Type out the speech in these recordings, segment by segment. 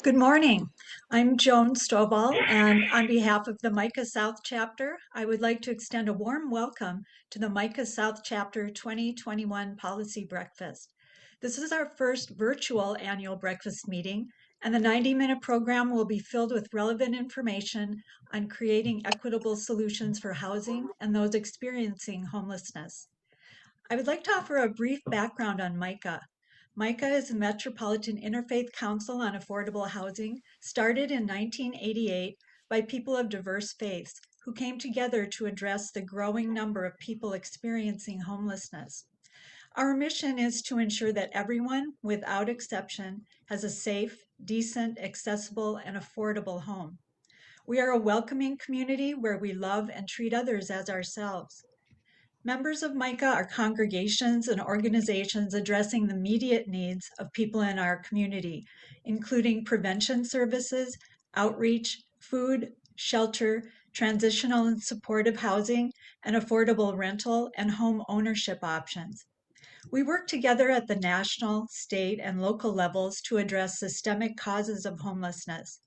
Good morning. I'm Joan Stovall, and on behalf of the MICAH South chapter, I would like to extend a warm welcome to the MICAH South chapter 2021 Policy Breakfast. This is our first virtual annual breakfast meeting, and the 90-minute program will be filled with relevant information on creating equitable solutions for housing and those experiencing homelessness. I would like to offer a brief background on MICAH. MICAH is a Metropolitan Interfaith Council on Affordable Housing, started in 1988 by people of diverse faiths who came together to address the growing number of people experiencing homelessness. Our mission is to ensure that everyone, without exception, has a safe, decent, accessible, and affordable home. We are a welcoming community where we love and treat others as ourselves. Members of MICAH are congregations and organizations addressing the immediate needs of people in our community, including prevention services, outreach, food, shelter, transitional and supportive housing, and affordable rental and home ownership options. We work together at the national, state, and local levels to address systemic causes of homelessness.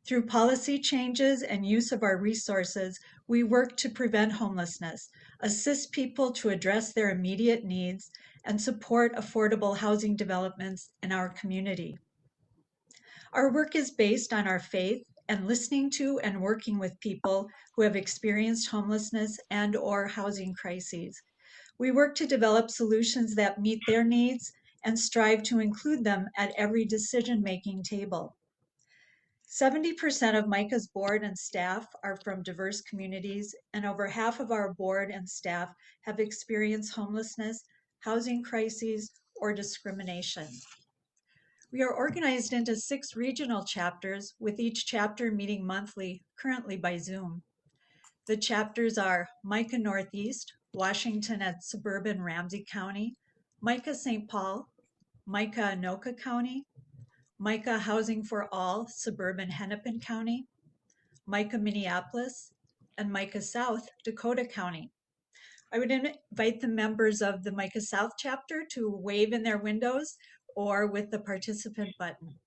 Through policy changes and use of our resources, we work to prevent homelessness, assist people to address their immediate needs, and support affordable housing developments in our community. Our work is based on our faith and listening to and working with people who have experienced homelessness and/or housing crises. We work to develop solutions that meet their needs and strive to include them at every decision-making table. 70% of MICAH's board and staff are from diverse communities, and over half of our board and staff have experienced homelessness, housing crises, or discrimination. We are organized into 6 regional chapters, with each chapter meeting monthly, currently by Zoom. The chapters are MICAH Northeast, Washington at suburban Ramsey County, MICAH St. Paul, MICAH Anoka County, MICAH Housing for All, suburban Hennepin County, MICAH Minneapolis, and MICAH South, Dakota County. I would invite the members of the MICAH South chapter to wave in their windows or with the participant button.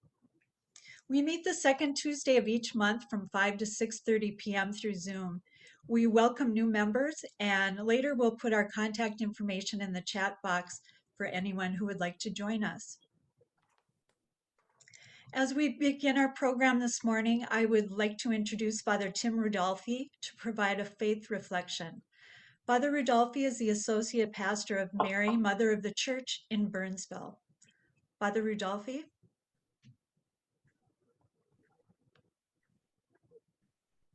We meet the second Tuesday of each month from 5 to 6:30 p.m. through Zoom. We welcome new members, and later we'll put our contact information in the chat box for anyone who would like to join us. As we begin our program this morning, I would like to introduce Father Tim Rudolphi to provide a faith reflection. Father Rudolphi is the Associate Pastor of Mary, Mother of the Church in Burnsville. Father Rudolphi?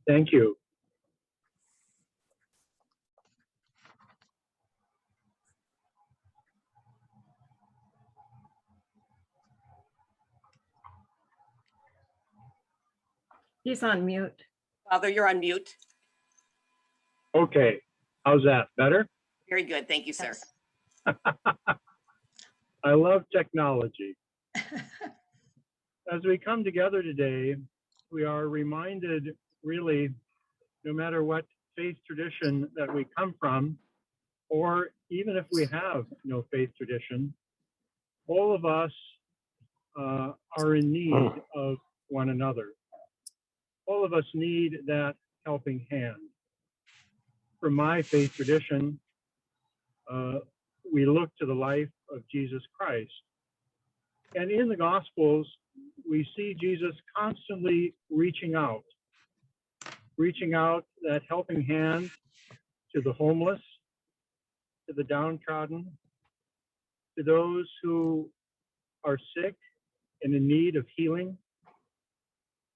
Thank you. He's on mute. Father, you're on mute. Okay, how's that? Better? Very good. Thank you, sir. Yes. I love technology. As we come together today, we are reminded, really, no matter what faith tradition that we come from, or even if we have no faith tradition, all of us are in need of one another. All of us need that helping hand. For my faith tradition, we look to the life of Jesus Christ. And in the Gospels, we see Jesus constantly reaching out that helping hand to the homeless, to the downtrodden, to those who are sick and in need of healing.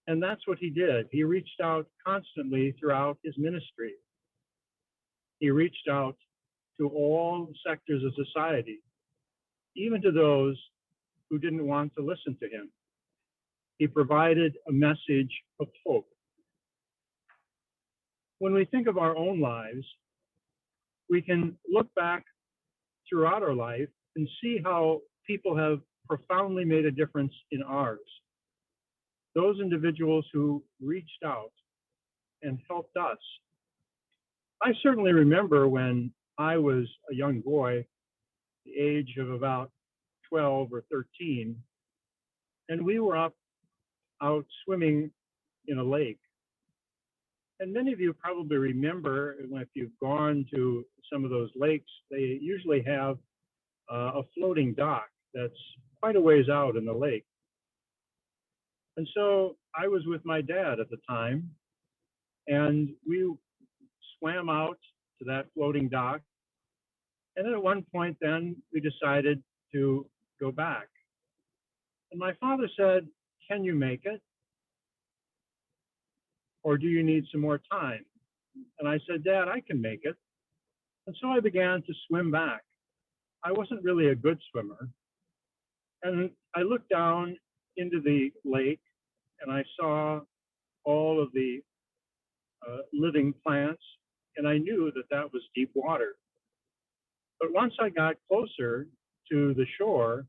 And that's what he did. He reached out constantly throughout his ministry. He reached out to all sectors of society, even to those who didn't want to listen to him. He provided a message of hope. When we think of our own lives, we can look back throughout our life and see how people have profoundly made a difference in ours. Those individuals who reached out and helped us. I certainly remember when I was a young boy, the age of about 12 or 13, and we were up out swimming in a lake. And many of you probably remember if you've gone to some of those lakes, they usually have a floating dock that's quite a ways out in the lake. And so I was with my dad at the time, and we swam out to that floating dock. And then at one point, then we decided to go back. And my father said, "Can you make it? Or do you need some more time?" And I said, "Dad, I can make it." And so I began to swim back. I wasn't really a good swimmer. And I looked down into the lake and I saw all of the living plants, and I knew that that was deep water. But once I got closer to the shore,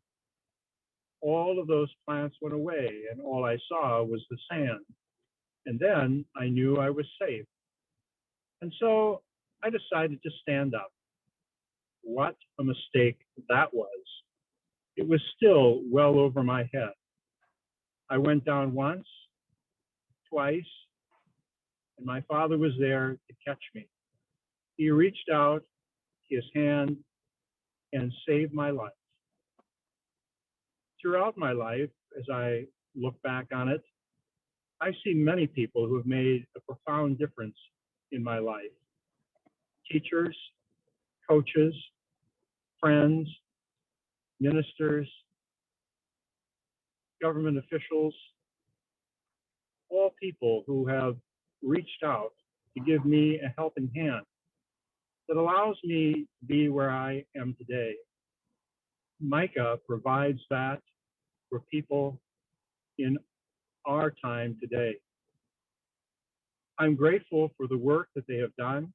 all of those plants went away, and all I saw was the sand. And then I knew I was safe. And so I decided to stand up. What a mistake that was. It was still well over my head. I went down once, twice, and my father was there to catch me. He reached out his hand and saved my life. Throughout my life, as I look back on it, I see many people who have made a profound difference in my life. Teachers, coaches, friends, ministers, government officials, all people who have reached out to give me a helping hand that allows me to be where I am today. MICAH provides that for people in our time today. I'm grateful for the work that they have done,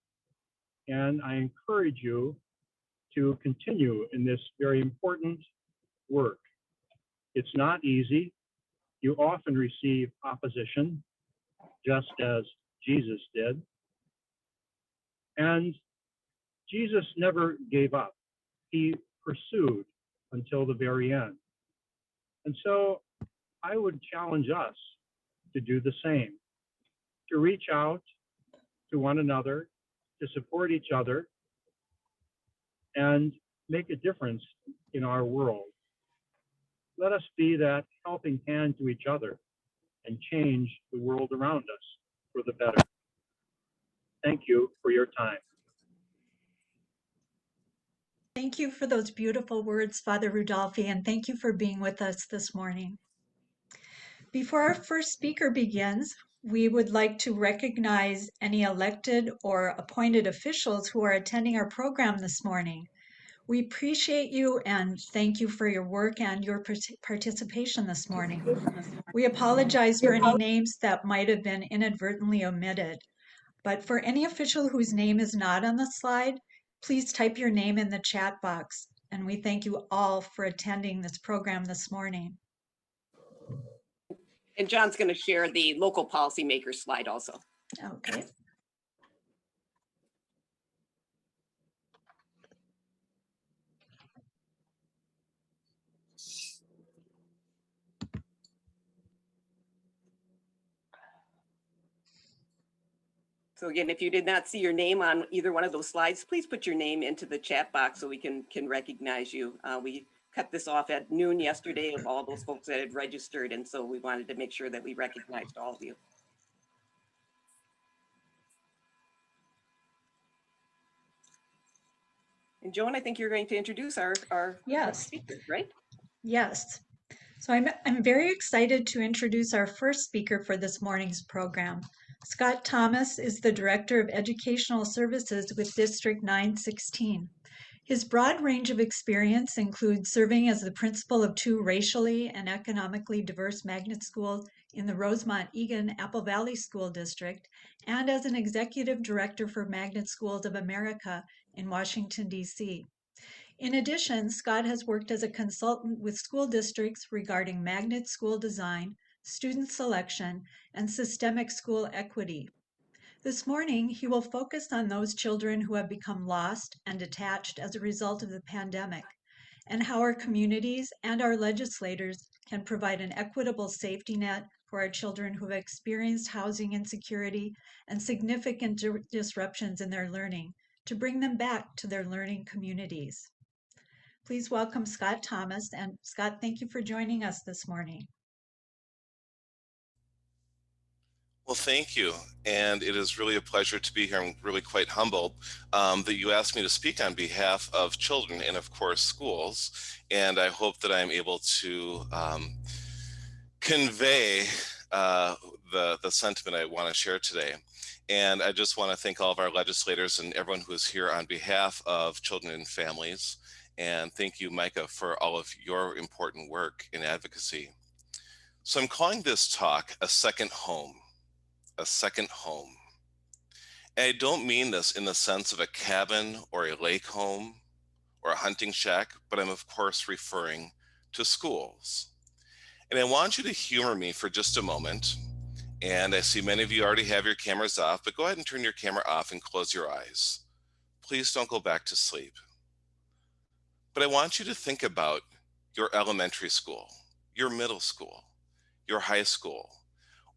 and I encourage you to continue in this very important work. It's not easy. You often receive opposition, just as Jesus did. And Jesus never gave up. He pursued until the very end. And so I would challenge us to do the same, to reach out to one another, to support each other, and make a difference in our world. Let us be that helping hand to each other and change the world around us for the better. Thank you for your time. Thank you for those beautiful words, Father Rudolphi, and thank you for being with us this morning. Before our first speaker begins, we would like to recognize any elected or appointed officials who are attending our program this morning. We appreciate you and thank you for your work and your participation this morning. We apologize for any names that might have been inadvertently omitted, but for any official whose name is not on the slide, please type your name in the chat box. And we thank you all for attending this program this morning. And John's going to share the local policymaker slide also. Okay. So again, if you did not see your name on either one of those slides, please put your name into the chat box so we can recognize you. We cut this off at noon yesterday of all those folks that had registered, and so we wanted to make sure that we recognized all of you. And Joan, I think you're going to introduce our Yes. speaker, right? Yes. So I'm very excited to introduce our first speaker for this morning's program. Scott Thomas is the Director of Educational Services with District 916. His broad range of experience includes serving as the principal of 2 racially and economically diverse magnet schools in the Rosemont-Egan Apple Valley School District and as an executive director for Magnet Schools of America in Washington, D.C. In addition, Scott has worked as a consultant with school districts regarding magnet school design, student selection, and systemic school equity. This morning, he will focus on those children who have become lost and detached as a result of the pandemic, and how our communities and our legislators can provide an equitable safety net for our children who have experienced housing insecurity and significant disruptions in their learning to bring them back to their learning communities. Please welcome Scott Thomas. And Scott, thank you for joining us this morning. Well, thank you. And it is really a pleasure to be here. I'm really quite humbled that you asked me to speak on behalf of children and, of course, schools. And I hope that I'm able to convey the sentiment I want to share today. And I just want to thank all of our legislators and everyone who is here on behalf of children and families. And thank you, MICAH, for all of your important work in advocacy. So I'm calling this talk a second home. A second home. And I don't mean this in the sense of a cabin or a lake home or a hunting shack, but I'm of course referring to schools. And I want you to humor me for just a moment. And I see many of you already have your cameras off, but go ahead and turn your camera off and close your eyes. Please don't go back to sleep. But I want you to think about your elementary school, your middle school, your high school,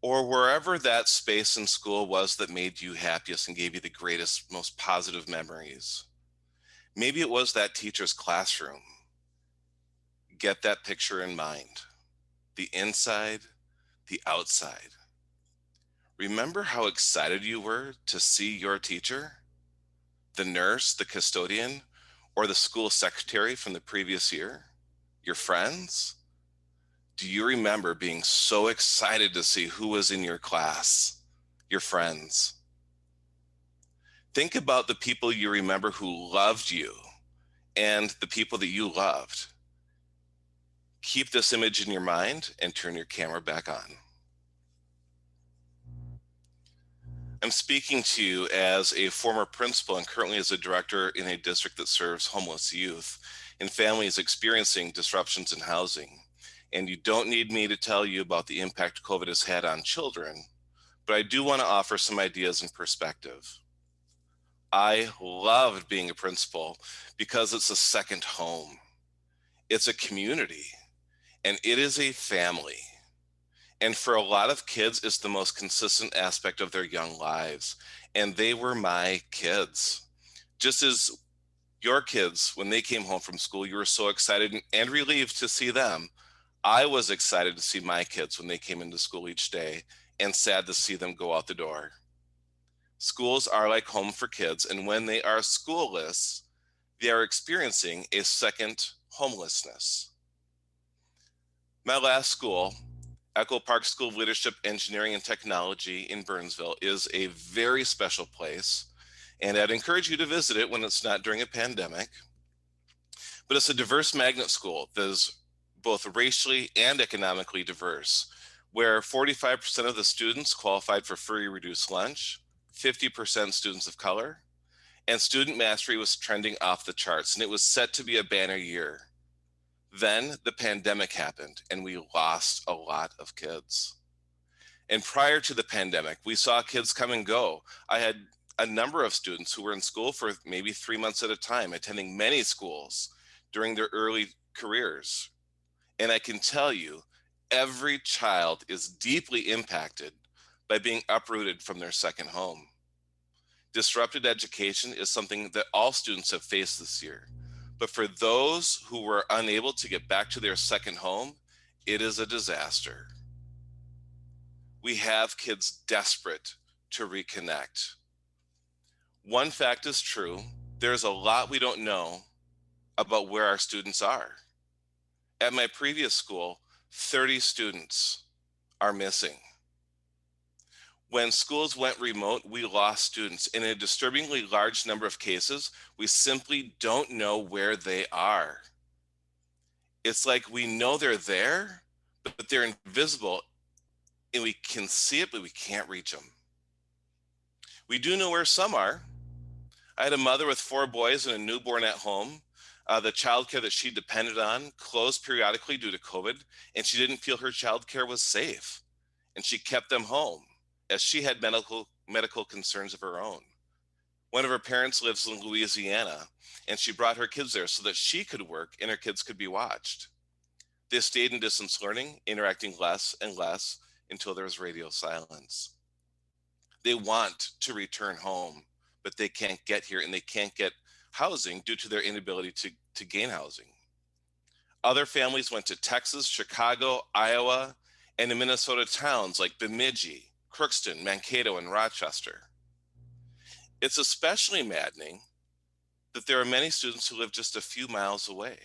or wherever that space in school was that made you happiest and gave you the greatest, most positive memories. Maybe it was that teacher's classroom. Get that picture in mind. The inside, the outside. Remember how excited you were to see your teacher, the nurse, the custodian, or the school secretary from the previous year? Your friends? Do you remember being so excited to see who was in your class, your friends? Think about the people you remember who loved you and the people that you loved. Keep this image in your mind and turn your camera back on. I'm speaking to you as a former principal and currently as a director in a district that serves homeless youth and families experiencing disruptions in housing. And you don't need me to tell you about the impact COVID has had on children, but I do want to offer some ideas and perspective. I loved being a principal because it's a second home. It's a community, and it is a family. And for a lot of kids, it's the most consistent aspect of their young lives. And they were my kids. Just as your kids, when they came home from school, you were so excited and relieved to see them. I was excited to see my kids when they came into school each day and sad to see them go out the door. Schools are like home for kids, and when they are schoolless, they are experiencing a second homelessness. My last school, Echo Park School of Leadership, Engineering, and Technology in Burnsville, is a very special place, and I'd encourage you to visit it when it's not during a pandemic. But it's a diverse magnet school that is both racially and economically diverse, where 45% of the students qualified for free reduced lunch, 50% students of color, and student mastery was trending off the charts, and it was set to be a banner year. Then the pandemic happened, and we lost a lot of kids. And prior to the pandemic, we saw kids come and go. I had a number of students who were in school for maybe 3 months at a time, attending many schools during their early careers. And I can tell you, every child is deeply impacted by being uprooted from their second home. Disrupted education is something that all students have faced this year. But for those who were unable to get back to their second home, it is a disaster. We have kids desperate to reconnect. One fact is true, there's a lot we don't know about where our students are. At my previous school, 30 students are missing. When schools went remote, we lost students. In a disturbingly large number of cases, we simply don't know where they are. It's like we know they're there, but they're invisible, and we can see it, but we can't reach them. We do know where some are. I had a mother with 4 boys and a newborn at home. The childcare that she depended on closed periodically due to COVID, and she didn't feel her childcare was safe. And she kept them home as she had medical concerns of her own. One of her parents lives in Louisiana, and she brought her kids there so that she could work and her kids could be watched. They stayed in distance learning, interacting less and less until there was radio silence. They want to return home, but they can't get here, and they can't get housing due to their inability to gain housing. Other families went to Texas, Chicago, Iowa, and in Minnesota towns like Bemidji, Crookston, Mankato, and Rochester. It's especially maddening that there are many students who live just a few miles away,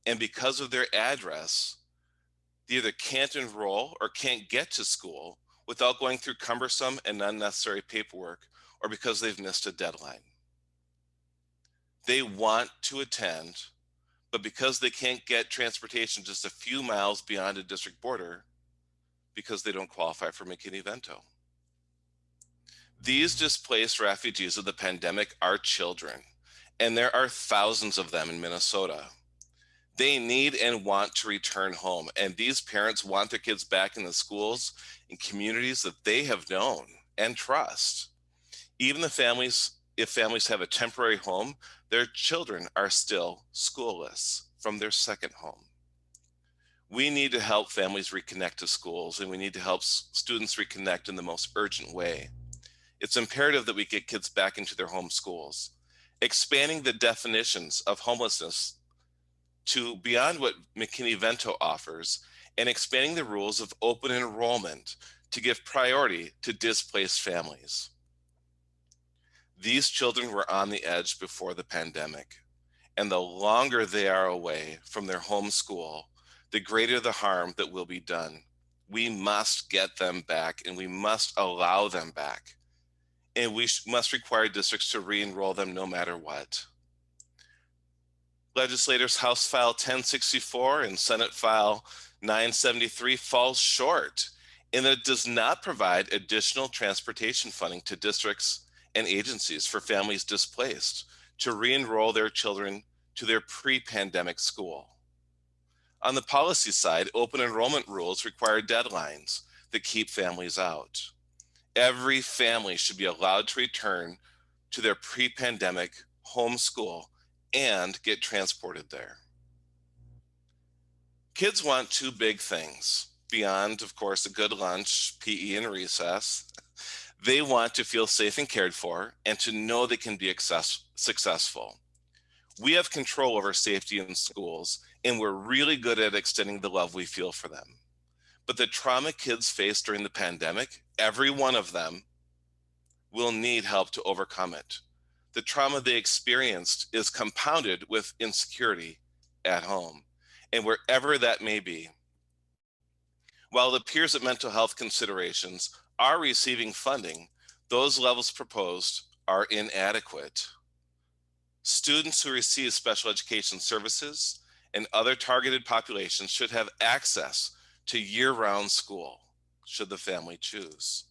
and because of their address, they either can't enroll or can't get to school without going through cumbersome and unnecessary paperwork, or because they've missed a deadline. They want to attend, but because they can't get transportation just a few miles beyond a district border, because they don't qualify for MICAH. These displaced refugees of the pandemic are children, and there are thousands of them in Minnesota. They need and want to return home, and these parents want their kids back in the schools and communities that they have known and trust. Even if families have a temporary home, their children are still schoolless from their second home. We need to help families reconnect to schools, and we need to help students reconnect in the most urgent way. It's imperative that we get kids back into their home schools, expanding the definitions of homelessness to beyond what McKinney-Vento offers, and expanding the rules of open enrollment to give priority to displaced families. These children were on the edge before the pandemic, and the longer they are away from their home school, the greater the harm that will be done. We must get them back, and we must allow them back. And we must require districts to re-enroll them no matter what. Legislators House File 1064 and Senate File 973 falls short in that it does not provide additional transportation funding to districts and agencies for families displaced to re-enroll their children to their pre-pandemic school. On the policy side, open enrollment rules require deadlines that keep families out. Every family should be allowed to return to their pre-pandemic home school and get transported there. Kids want two big things beyond, of course, a good lunch, PE, and recess. They want to feel safe and cared for, and to know they can be successful. We have control over safety in schools, and we're really good at extending the love we feel for them. But the trauma kids faced during the pandemic, every one of them will need help to overcome it. The trauma they experienced is compounded with insecurity at home, and wherever that may be. While it appears that mental health considerations are receiving funding, those levels proposed are inadequate. Students who receive special education services and other targeted populations should have access to year-round school, should the family choose.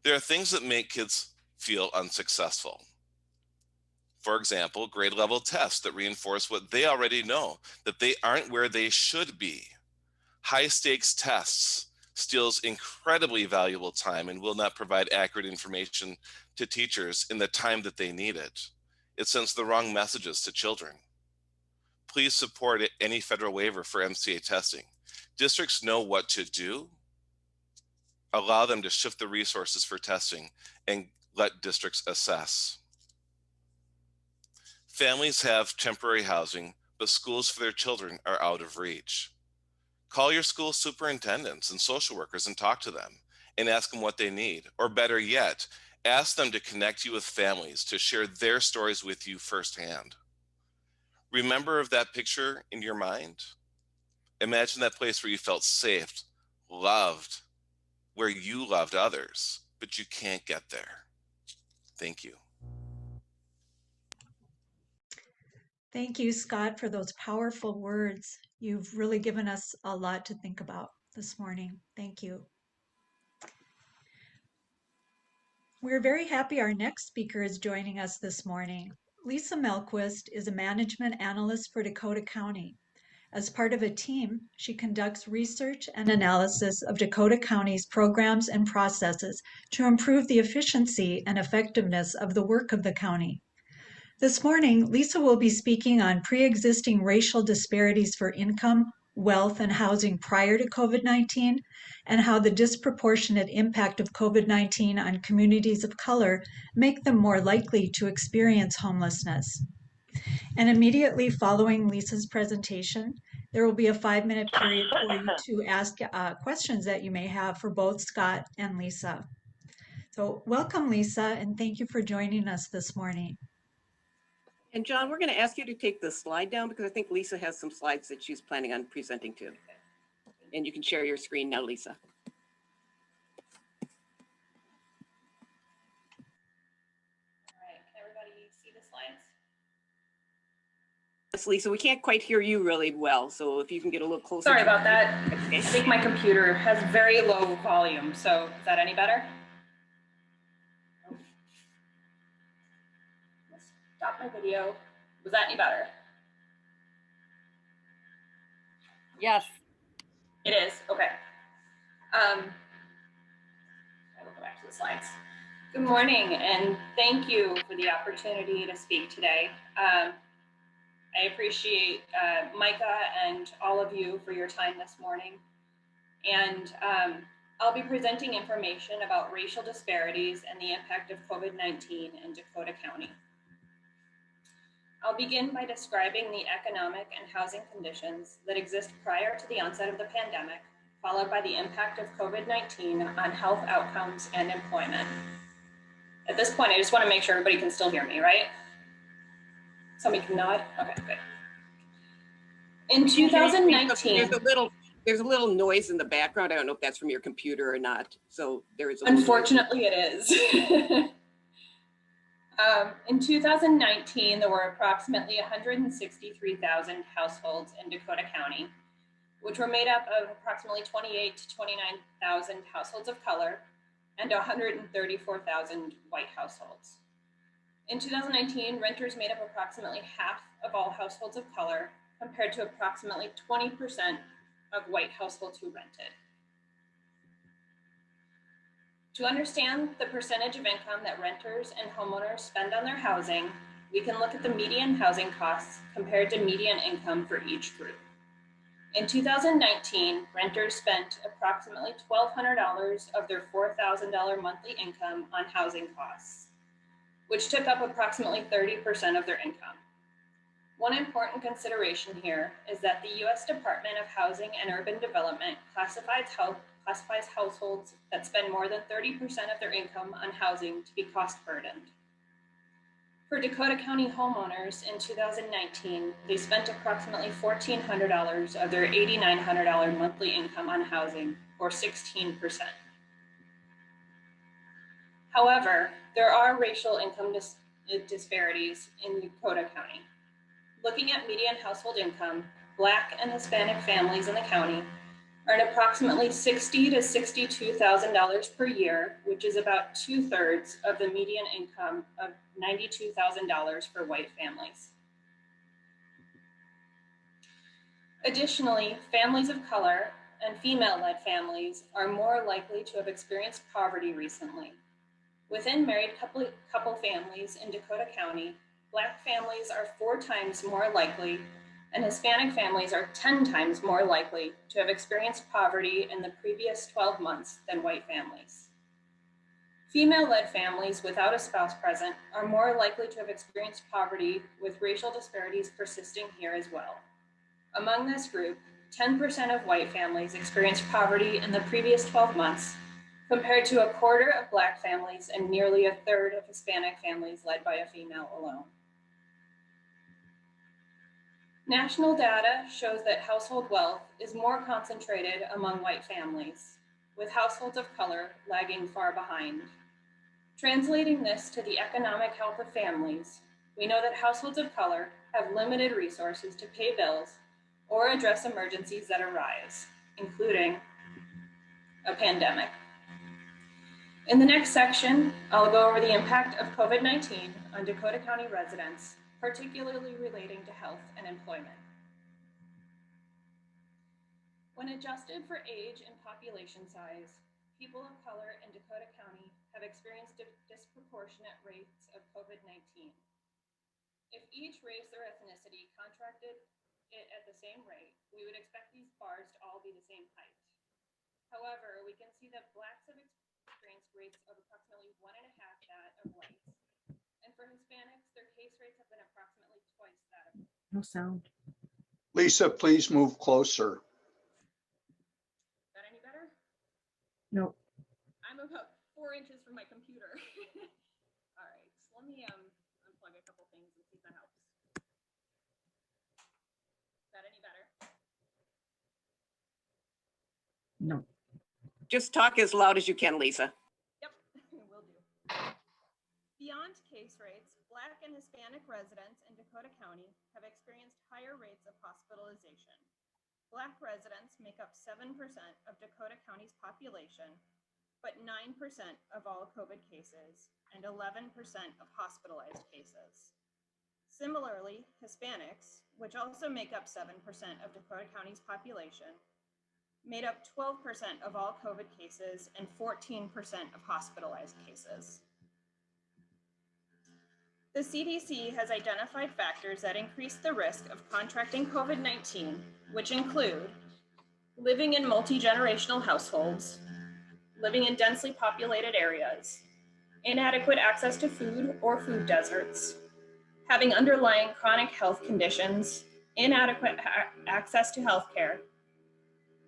There are things that make kids feel unsuccessful. For example, grade level tests that reinforce what they already know, that they aren't where they should be. High stakes tests steals incredibly valuable time and will not provide accurate information to teachers in the time that they need it. It sends the wrong messages to children. Please support any federal waiver for MCA testing. Districts know what to do. Allow them to shift the resources for testing and let districts assess. Families have temporary housing, but schools for their children are out of reach. Call your school superintendents and social workers and talk to them and ask them what they need. Or better yet, ask them to connect you with families to share their stories with you firsthand. Remember of that picture in your mind? Imagine that place where you felt safe, loved, where you loved others, but you can't get there. Thank you. Thank you, Scott, for those powerful words. You've really given us a lot to think about this morning. Thank you. We're very happy our next speaker is joining us this morning. Lisa Melquist is a management analyst for Dakota County. As part of a team, she conducts research and analysis of Dakota County's programs and processes to improve the efficiency and effectiveness of the work of the county. This morning, Lisa will be speaking on pre-existing racial disparities for income, wealth, and housing prior to COVID-19, and how the disproportionate impact of COVID-19 on communities of color make them more likely to experience homelessness. And immediately following Lisa's presentation, there will be a 5-minute period for you to ask questions that you may have for both Scott and Lisa. So welcome, Lisa, and thank you for joining us this morning. And John, we're going to ask you to take the slide down because I think Lisa has some slides that she's planning on presenting to. And you can share your screen now, Lisa. All right, can everybody see the slides? Yes, Lisa, we can't quite hear you really well. So if you can get a little closer. Sorry about that. I think my computer has very low volume. So is that any better? Let's stop my video. Was that any better? Yes. It is, okay. I will go back to the slides. Good morning, and thank you for the opportunity to speak today. I appreciate MICAH and all of you for your time this morning. And I'll be presenting information about racial disparities and the impact of COVID-19 in Dakota County. I'll begin by describing the economic and housing conditions that exist prior to the onset of the pandemic, followed by the impact of COVID-19 on health outcomes and employment. At this point, I just want to make sure everybody can still hear me, right? Somebody can nod? Okay, good. In 2019, there's a little noise in the background. I don't know if that's from your computer or not. So there is. Unfortunately, it is. In 2019, there were approximately 163,000 households in Dakota County, which were made up of approximately 28 to 29,000 households of color and 134,000 white households. In 2019, renters made up approximately half of all households of color, compared to approximately 20% of white households who rented. To understand the percentage of income that renters and homeowners spend on their housing, we can look at the median housing costs compared to median income for each group. In 2019, renters spent approximately $1,200 of their $4,000 monthly income on housing costs, which took up approximately 30% of their income. One important consideration here is that the U.S. Department of Housing and Urban Development classifies households that spend more than 30% of their income on housing to be cost burdened. For Dakota County homeowners in 2019, they spent approximately $1,400 of their $8,900 monthly income on housing, or 16%. However, there are racial income disparities in Dakota County. Looking at median household income, Black and Hispanic families in the county earn approximately $60,000 to $62,000 per year, which is about 2/3 of the median income of $92,000 for white families. Additionally, families of color and female-led families are more likely to have experienced poverty recently. Within married couple families in Dakota County, Black families are 4 times more likely, and Hispanic families are 10 times more likely to have experienced poverty in the previous 12 months than white families. Female-led families without a spouse present are more likely to have experienced poverty, with racial disparities persisting here as well. Among this group, 10% of white families experienced poverty in the previous 12 months, compared to 1/4 of Black families and nearly 1/3 of Hispanic families led by a female alone. National data shows that household wealth is more concentrated among white families, with households of color lagging far behind. Translating this to the economic health of families, we know that households of color have limited resources to pay bills or address emergencies that arise, including a pandemic. In the next section, I'll go over the impact of COVID-19 on Dakota County residents, particularly relating to health and employment. When adjusted for age and population size, people of color in Dakota County have experienced disproportionate rates of COVID-19. If each race or ethnicity contracted it at the same rate, we would expect these bars to all be the same height. However, we can see that Blacks have experienced rates of approximately 1.5 that of whites. And for Hispanics, their case rates have been approximately twice that of whites. No sound. Lisa, please move closer. Is that any better? No. I'm about 4 inches from my computer. All right, so let me unplug a couple things and see if that helps. Is that any better? No. Just talk as loud as you can, Lisa. Yep, will do. Beyond case rates, Black and Hispanic residents in Dakota County have experienced higher rates of hospitalization. Black residents make up 7% of Dakota County's population, but 9% of all COVID cases and 11% of hospitalized cases. Similarly, Hispanics, which also make up 7% of Dakota County's population, made up 12% of all COVID cases and 14% of hospitalized cases. The CDC has identified factors that increase the risk of contracting COVID-19, which include living in multi-generational households, living in densely populated areas, inadequate access to food or food deserts, having underlying chronic health conditions, inadequate access to healthcare,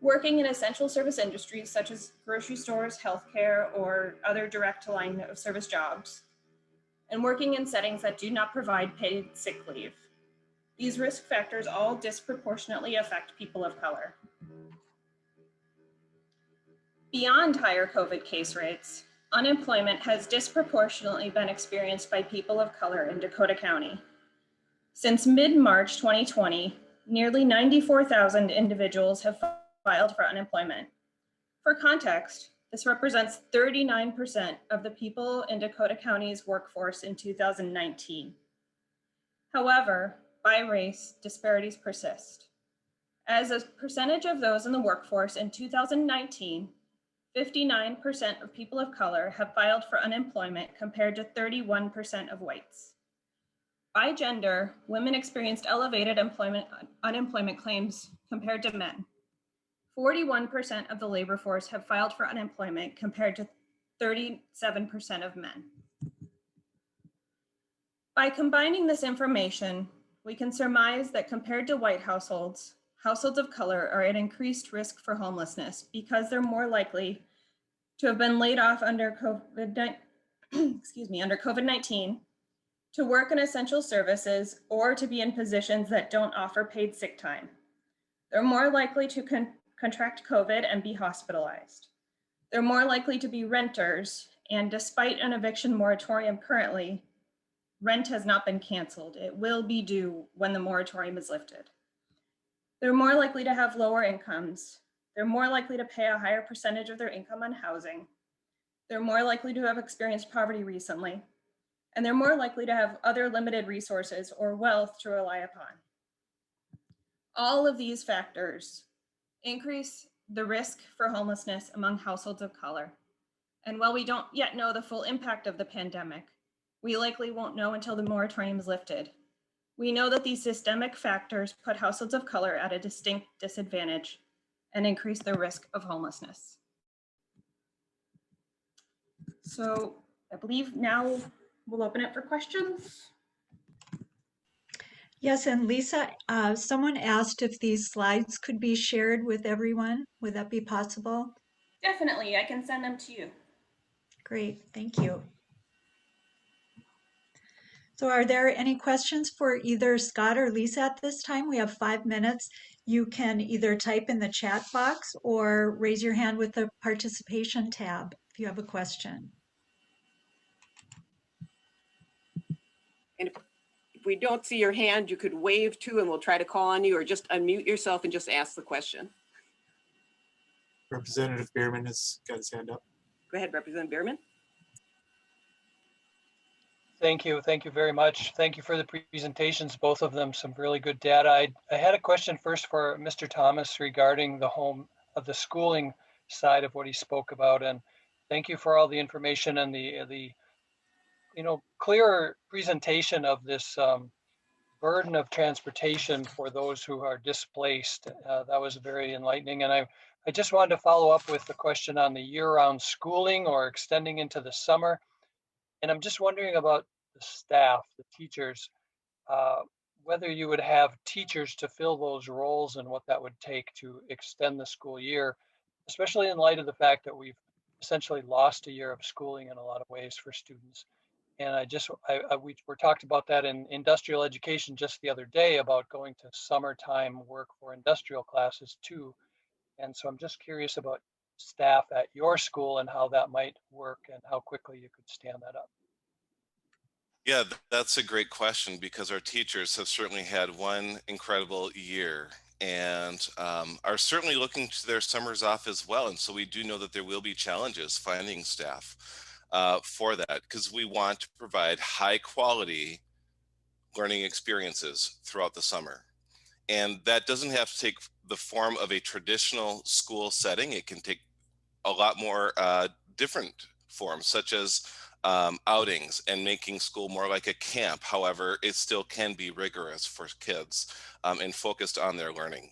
working in essential service industries such as grocery stores, healthcare, or other direct line of service jobs, and working in settings that do not provide paid sick leave. These risk factors all disproportionately affect people of color. Beyond higher COVID case rates, unemployment has disproportionately been experienced by people of color in Dakota County. Since mid-March 2020, nearly 94,000 individuals have filed for unemployment. For context, this represents 39% of the people in Dakota County's workforce in 2019. However, by race, disparities persist. As a percentage of those in the workforce in 2019, 59% of people of color have filed for unemployment compared to 31% of whites. By gender, women experienced elevated unemployment claims compared to men. 41% of the labor force have filed for unemployment compared to 37% of men. By combining this information, we can surmise that compared to white households, households of color are at increased risk for homelessness because they're more likely to have been laid off under COVID-19, to work in essential services, or to be in positions that don't offer paid sick time. They're more likely to contract COVID and be hospitalized. They're more likely to be renters, and despite an eviction moratorium currently, rent has not been canceled. It will be due when the moratorium is lifted. They're more likely to have lower incomes. They're more likely to pay a higher percentage of their income on housing. They're more likely to have experienced poverty recently, and they're more likely to have other limited resources or wealth to rely upon. All of these factors increase the risk for homelessness among households of color. And while we don't yet know the full impact of the pandemic, we likely won't know until the moratorium is lifted. We know that these systemic factors put households of color at a distinct disadvantage and increase their risk of homelessness. So I believe now we'll open it for questions. Yes, and Lisa, someone asked if these slides could be shared with everyone. Would that be possible? Definitely, I can send them to you. Great, thank you. So are there any questions for either Scott or Lisa at this time? We have 5 minutes. You can either type in the chat box or raise your hand with the participation tab if you have a question. And if we don't see your hand, you could wave too, and we'll try to call on you, or just unmute yourself and just ask the question. Representative Bierman has got his hand up. Go ahead, Representative Bierman. Thank you. Thank you very much. Thank you for the presentations, both of them, some really good data. I had a question first for Mr. Thomas regarding the schooling side of what he spoke about. And thank you for all the information and the clearer presentation of this burden of transportation for those who are displaced. That was very enlightening. And I just wanted to follow up with the question on the year-round schooling or extending into the summer. And I'm just wondering about the staff, the teachers, whether you would have teachers to fill those roles and what that would take to extend the school year, especially in light of the fact that we've essentially lost a year of schooling in a lot of ways for students. And we were talked about that in industrial education just the other day about going to summertime work for industrial classes too. And so I'm just curious about staff at your school and how that might work and how quickly you could stand that up. Yeah, that's a great question because our teachers have certainly had one incredible year and are certainly looking to their summers off as well. And so we do know that there will be challenges finding staff for that because we want to provide high quality learning experiences throughout the summer. And that doesn't have to take the form of a traditional school setting. It can take a lot more different forms, such as outings and making school more like a camp. However, it still can be rigorous for kids and focused on their learning.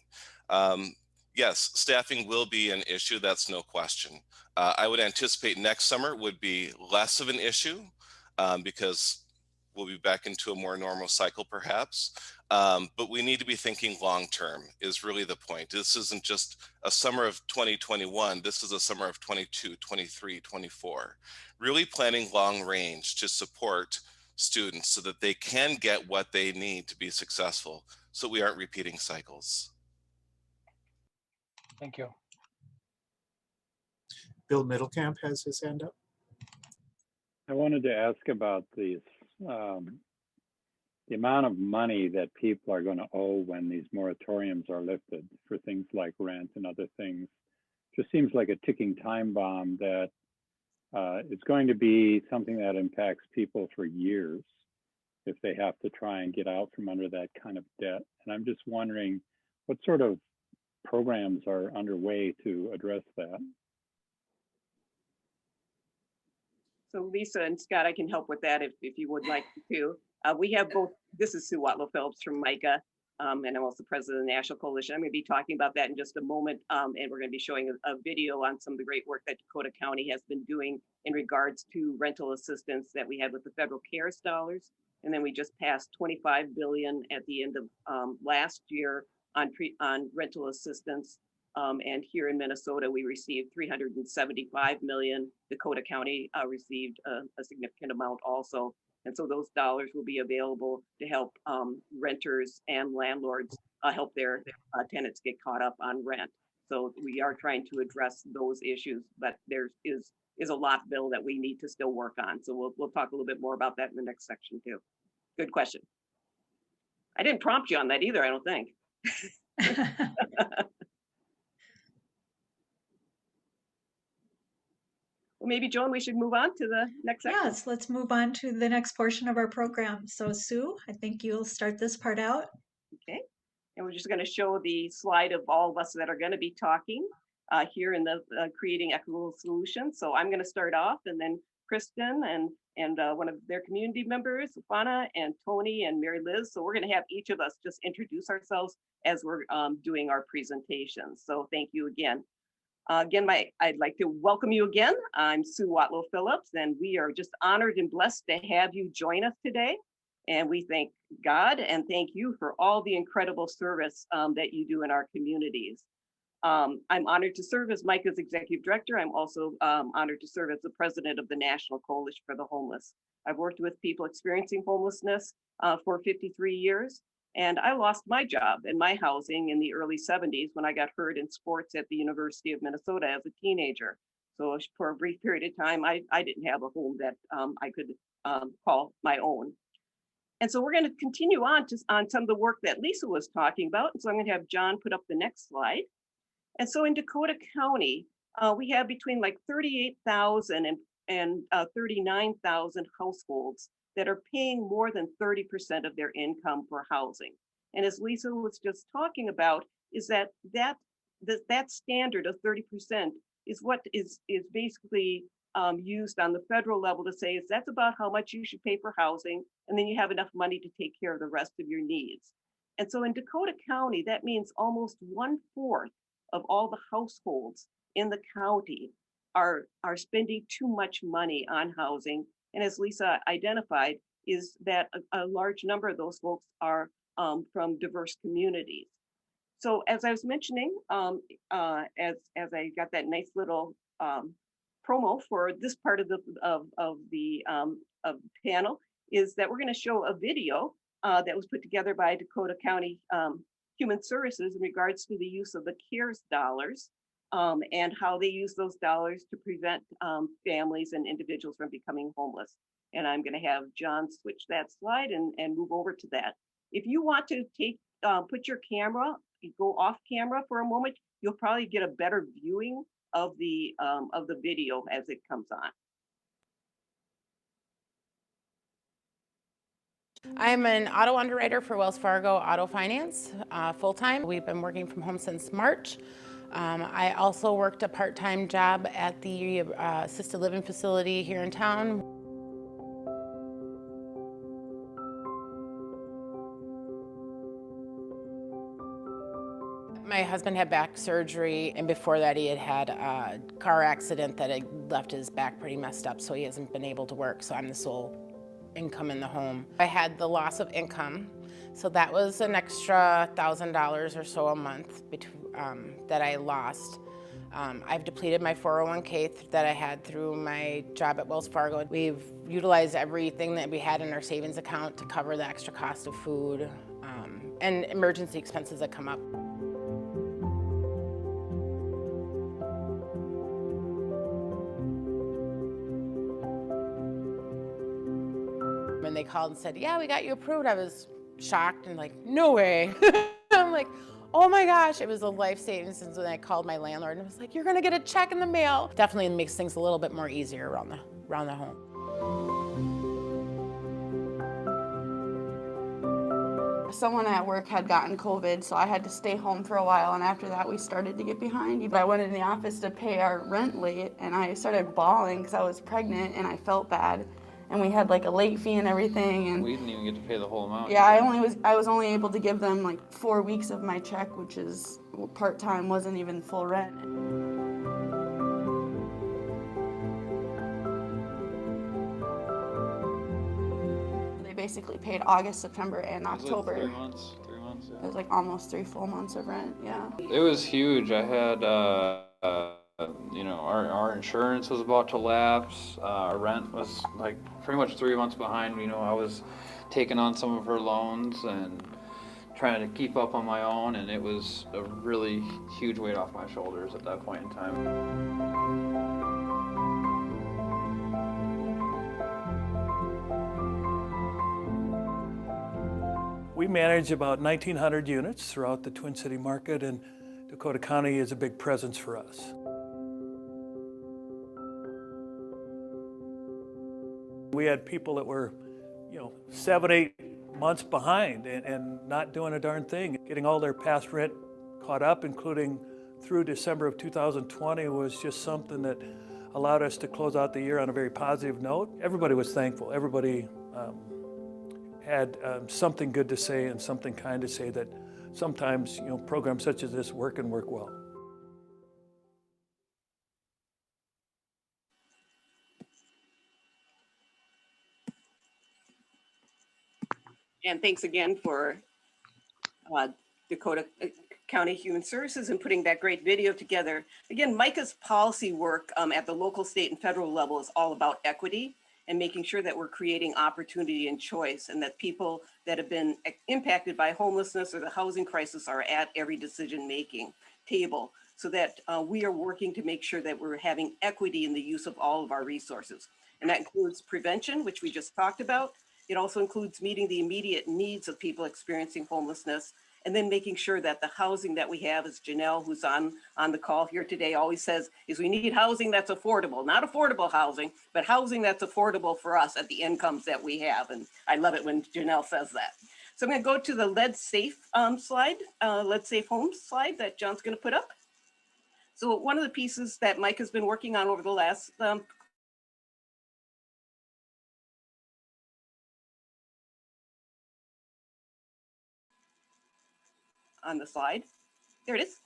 Yes, staffing will be an issue, that's no question. I would anticipate next summer would be less of an issue because we'll be back into a more normal cycle perhaps. But we need to be thinking long-term is really the point. This isn't just a summer of 2021, this is a summer of 22, 23, 24. Really planning long range to support students so that they can get what they need to be successful so we aren't repeating cycles. Thank you. Bill Middlecamp has his hand up. I wanted to ask about the amount of money that people are going to owe when these moratoriums are lifted for things like rent and other things. Just seems like a ticking time bomb that it's going to be something that impacts people for years if they have to try and get out from under that kind of debt. And I'm just wondering what sort of programs are underway to address that. So Lisa and Scott, I can help with that if you would like to. We have both, this is Sue Watlow Phillips from MICAH, and I'm also president of the National Coalition. I'm going to be talking about that in just a moment, and we're going to be showing a video on some of the great work that Dakota County has been doing in regards to rental assistance that we had with the federal CARES dollars. And then we just passed $25 billion at the end of last year on rental assistance. And here in Minnesota, we received $375 million. Dakota County received a significant amount also. And so those dollars will be available to help renters and landlords help their tenants get caught up on rent. So we are trying to address those issues, but there is a lot, Bill, that we need to still work on. So we'll talk a little bit more about that in the next section too. Good question. I didn't prompt you on that either, I don't think. Well, maybe, Joan, we should move on to the next section. Yes, let's move on to the next portion of our program. So Sue, I think you'll start this part out. Okay, and we're just going to show the slide of all of us that are going to be talking here in the Creating Equitable Solutions. So I'm going to start off, and then Kristen and one of their community members, Fana and Tony and Mary Liz. So we're going to have each of us just introduce ourselves as we're doing our presentations. So thank you again. Again, I'd like to welcome you again. I'm Sue Watlow Phillips, and we are just honored and blessed to have you join us today. And we thank God and thank you for all the incredible service that you do in our communities. I'm honored to serve as MICAH's executive director. I'm also honored to serve as the president of the National Coalition for the Homeless. I've worked with people experiencing homelessness for 53 years. And I lost my job and my housing in the early 70s when I got hurt in sports at the University of Minnesota as a teenager. So for a brief period of time, I didn't have a home that I could call my own. And so we're going to continue on some of the work that Lisa was talking about. And so I'm going to have John put up the next slide. And so in Dakota County, we have between like 38,000 and 39,000 households that are paying more than 30% of their income for housing. And as Lisa was just talking about, is that standard of 30% is what is basically used on the federal level to say is that's about how much you should pay for housing, and then you have enough money to take care of the rest of your needs. And so in Dakota County, that means almost 1/4 of all the households in the county are spending too much money on housing. And as Lisa identified, is that a large number of those folks are from diverse communities. So as I was mentioning, as I got that nice little promo for this part of the panel, is that we're going to show a video that was put together by Dakota County Human Services in regards to the use of the CARES dollars and how they use those dollars to prevent families and individuals from becoming homeless. And I'm going to have John switch that slide and move over to that. If you want to put your camera, go off camera for a moment, you'll probably get a better viewing of the video as it comes on. I'm an auto underwriter for Wells Fargo Auto Finance, full-time. We've been working from home since March. I also worked a part-time job at the assisted living facility here in town. My husband had back surgery, and before that he had had a car accident that had left his back pretty messed up, so he hasn't been able to work, so I'm the sole income in the home. I had the loss of income, so that was an extra $1,000 or so a month that I lost. I've depleted my 401k that I had through my job at Wells Fargo. We've utilized everything that we had in our savings account to cover the extra cost of food and emergency expenses that come up. When they called and said, yeah, we got you approved, I was shocked and like, no way. I'm like, oh my gosh, it was a life savings. And when I called my landlord and I was like, you're gonna get a check in the mail. Definitely makes things a little bit more easier around the home. Someone at work had gotten COVID, so I had to stay home for a while, and after that we started to get behind. But I went in the office to pay our rent late, and I started bawling because I was pregnant and I felt bad. And we had like a late fee and everything, and we didn't even get to pay the whole amount. Yeah, I was only able to give them like 4 weeks of my check, which is part-time, wasn't even full rent. They basically paid August, September, and October. It was like 3 months. Yeah. It was like almost 3 full months of rent. Yeah. It was huge. I had you know, our insurance was about to lapse. Our rent was like pretty much 3 months behind. You know, I was taking on some of her loans and trying to keep up on my own, and it was a really huge weight off my shoulders at that point in time. We manage about 1,900 units throughout the Twin City market, and Dakota County is a big presence for us. We had people that were, 7, 8 months behind and not doing a darn thing. Getting all their past rent caught up, including through December of 2020, was just something that allowed us to close out the year on a very positive note. Everybody was thankful. Everybody had something good to say and something kind to say, that sometimes, programs such as this work and work well. And thanks again for Dakota County Human Services and putting that great video together. Again, MICAH's policy work at the local, state, and federal level is all about equity and making sure that we're creating opportunity and choice, and that people that have been impacted by homelessness or the housing crisis are at every decision-making table, so that we are working to make sure that we're having equity in the use of all of our resources. And that includes prevention, which we just talked about. It also includes meeting the immediate needs of people experiencing homelessness, and then making sure that the housing that we have, as Janelle, who's on the call here today, always says, is we need housing that's affordable, not affordable housing, but housing that's affordable for us at the incomes that we have. And I love it when Janelle says that. So I'm gonna go to the lead safe slide, lead safe homes slide that John's gonna put up. So one of the pieces that Mike has been working on over the last on the slide. There it is.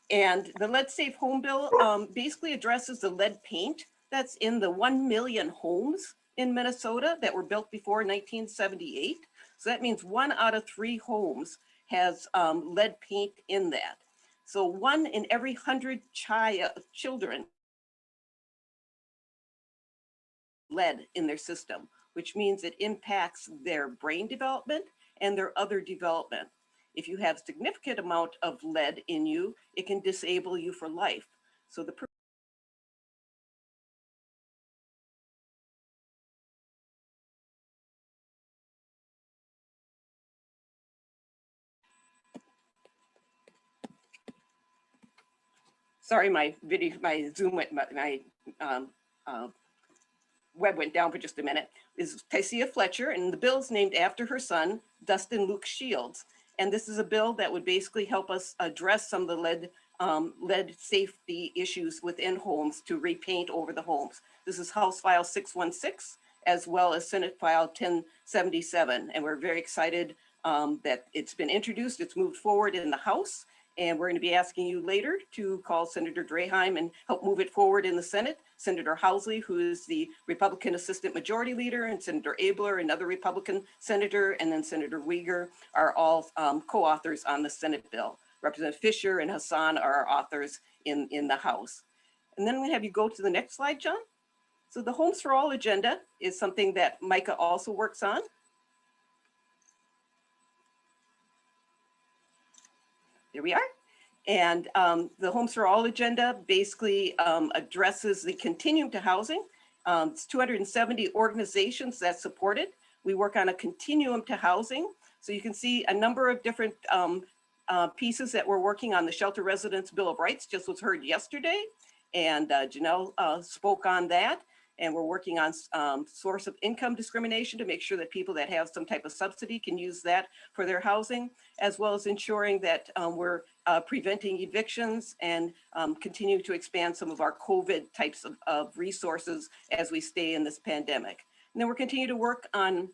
And the Lead Safe Home Bill basically addresses the lead paint that's in the 1 million homes in Minnesota that were built before 1978. So that means 1 out of 3 homes has lead paint in that. So 1 in every 100 children lead in their system, which means it impacts their brain development and their other development. If you have significant amount of lead in you, it can disable you for life. So the sorry, my video, my Zoom went, my web went down for just a minute, is Tycia Fletcher, and the bill's named after her son, Dustin Luke Shields. And this is a bill that would basically help us address some of the lead safety issues within homes to repaint over the homes. This is House File 616, as well as Senate File 1077. And we're very excited that it's been introduced, it's moved forward in the House. And we're going to be asking you later to call Senator Draheim and help move it forward in the Senate. Senator Housley, who is the Republican Assistant Majority Leader, and Senator Abler, another Republican senator, and then Senator Uyghur are all co-authors on the Senate bill. Representative Fisher and Hassan are our authors in the House. And then we have you go to the next slide, John. So the Homes for All agenda is something that MICAH also works on. There we are. And the Homes for All agenda basically addresses the continuum to housing. It's 270 organizations that support it. We work on a continuum to housing. So you can see a number of different pieces that we're working on. The Shelter Residents Bill of Rights just was heard yesterday. And Janelle spoke on that. And we're working on source of income discrimination to make sure that people that have some type of subsidy can use that for their housing, as well as ensuring that we're preventing evictions and continue to expand some of our COVID types of resources as we stay in this pandemic. And then we're continuing to work on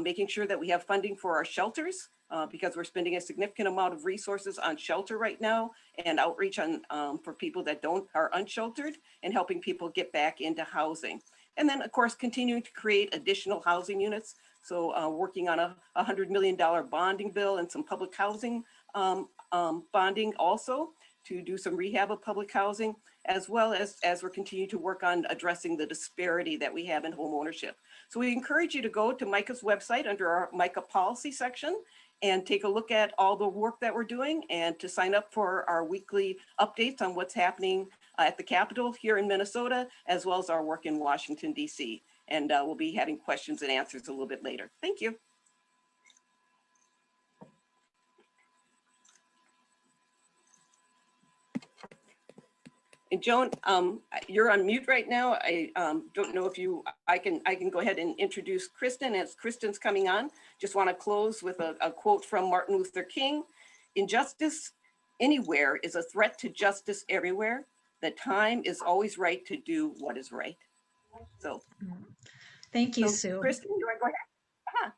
making sure that we have funding for our shelters because we're spending a significant amount of resources on shelter right now and outreach on for people that are unsheltered and helping people get back into housing. And then of course, continuing to create additional housing units. So working on a $100 million bonding bill and some public housing bonding also to do some rehab of public housing, as well as we're continuing to work on addressing the disparity that we have in home ownership. So we encourage you to go to MICAH's website under our MICAH policy section and take a look at all the work that we're doing and to sign up for our weekly updates on what's happening at the Capitol here in Minnesota, as well as our work in Washington, DC. And we'll be having questions and answers a little bit later. Thank you. And Joan, you're on mute right now. I don't know if I can go ahead and introduce Kristen as Kristen's coming on. Just want to close with a quote from Martin Luther King. Injustice anywhere is a threat to justice everywhere. The time is always right to do what is right. So. Thank you, Sue. Kristen, do I go ahead?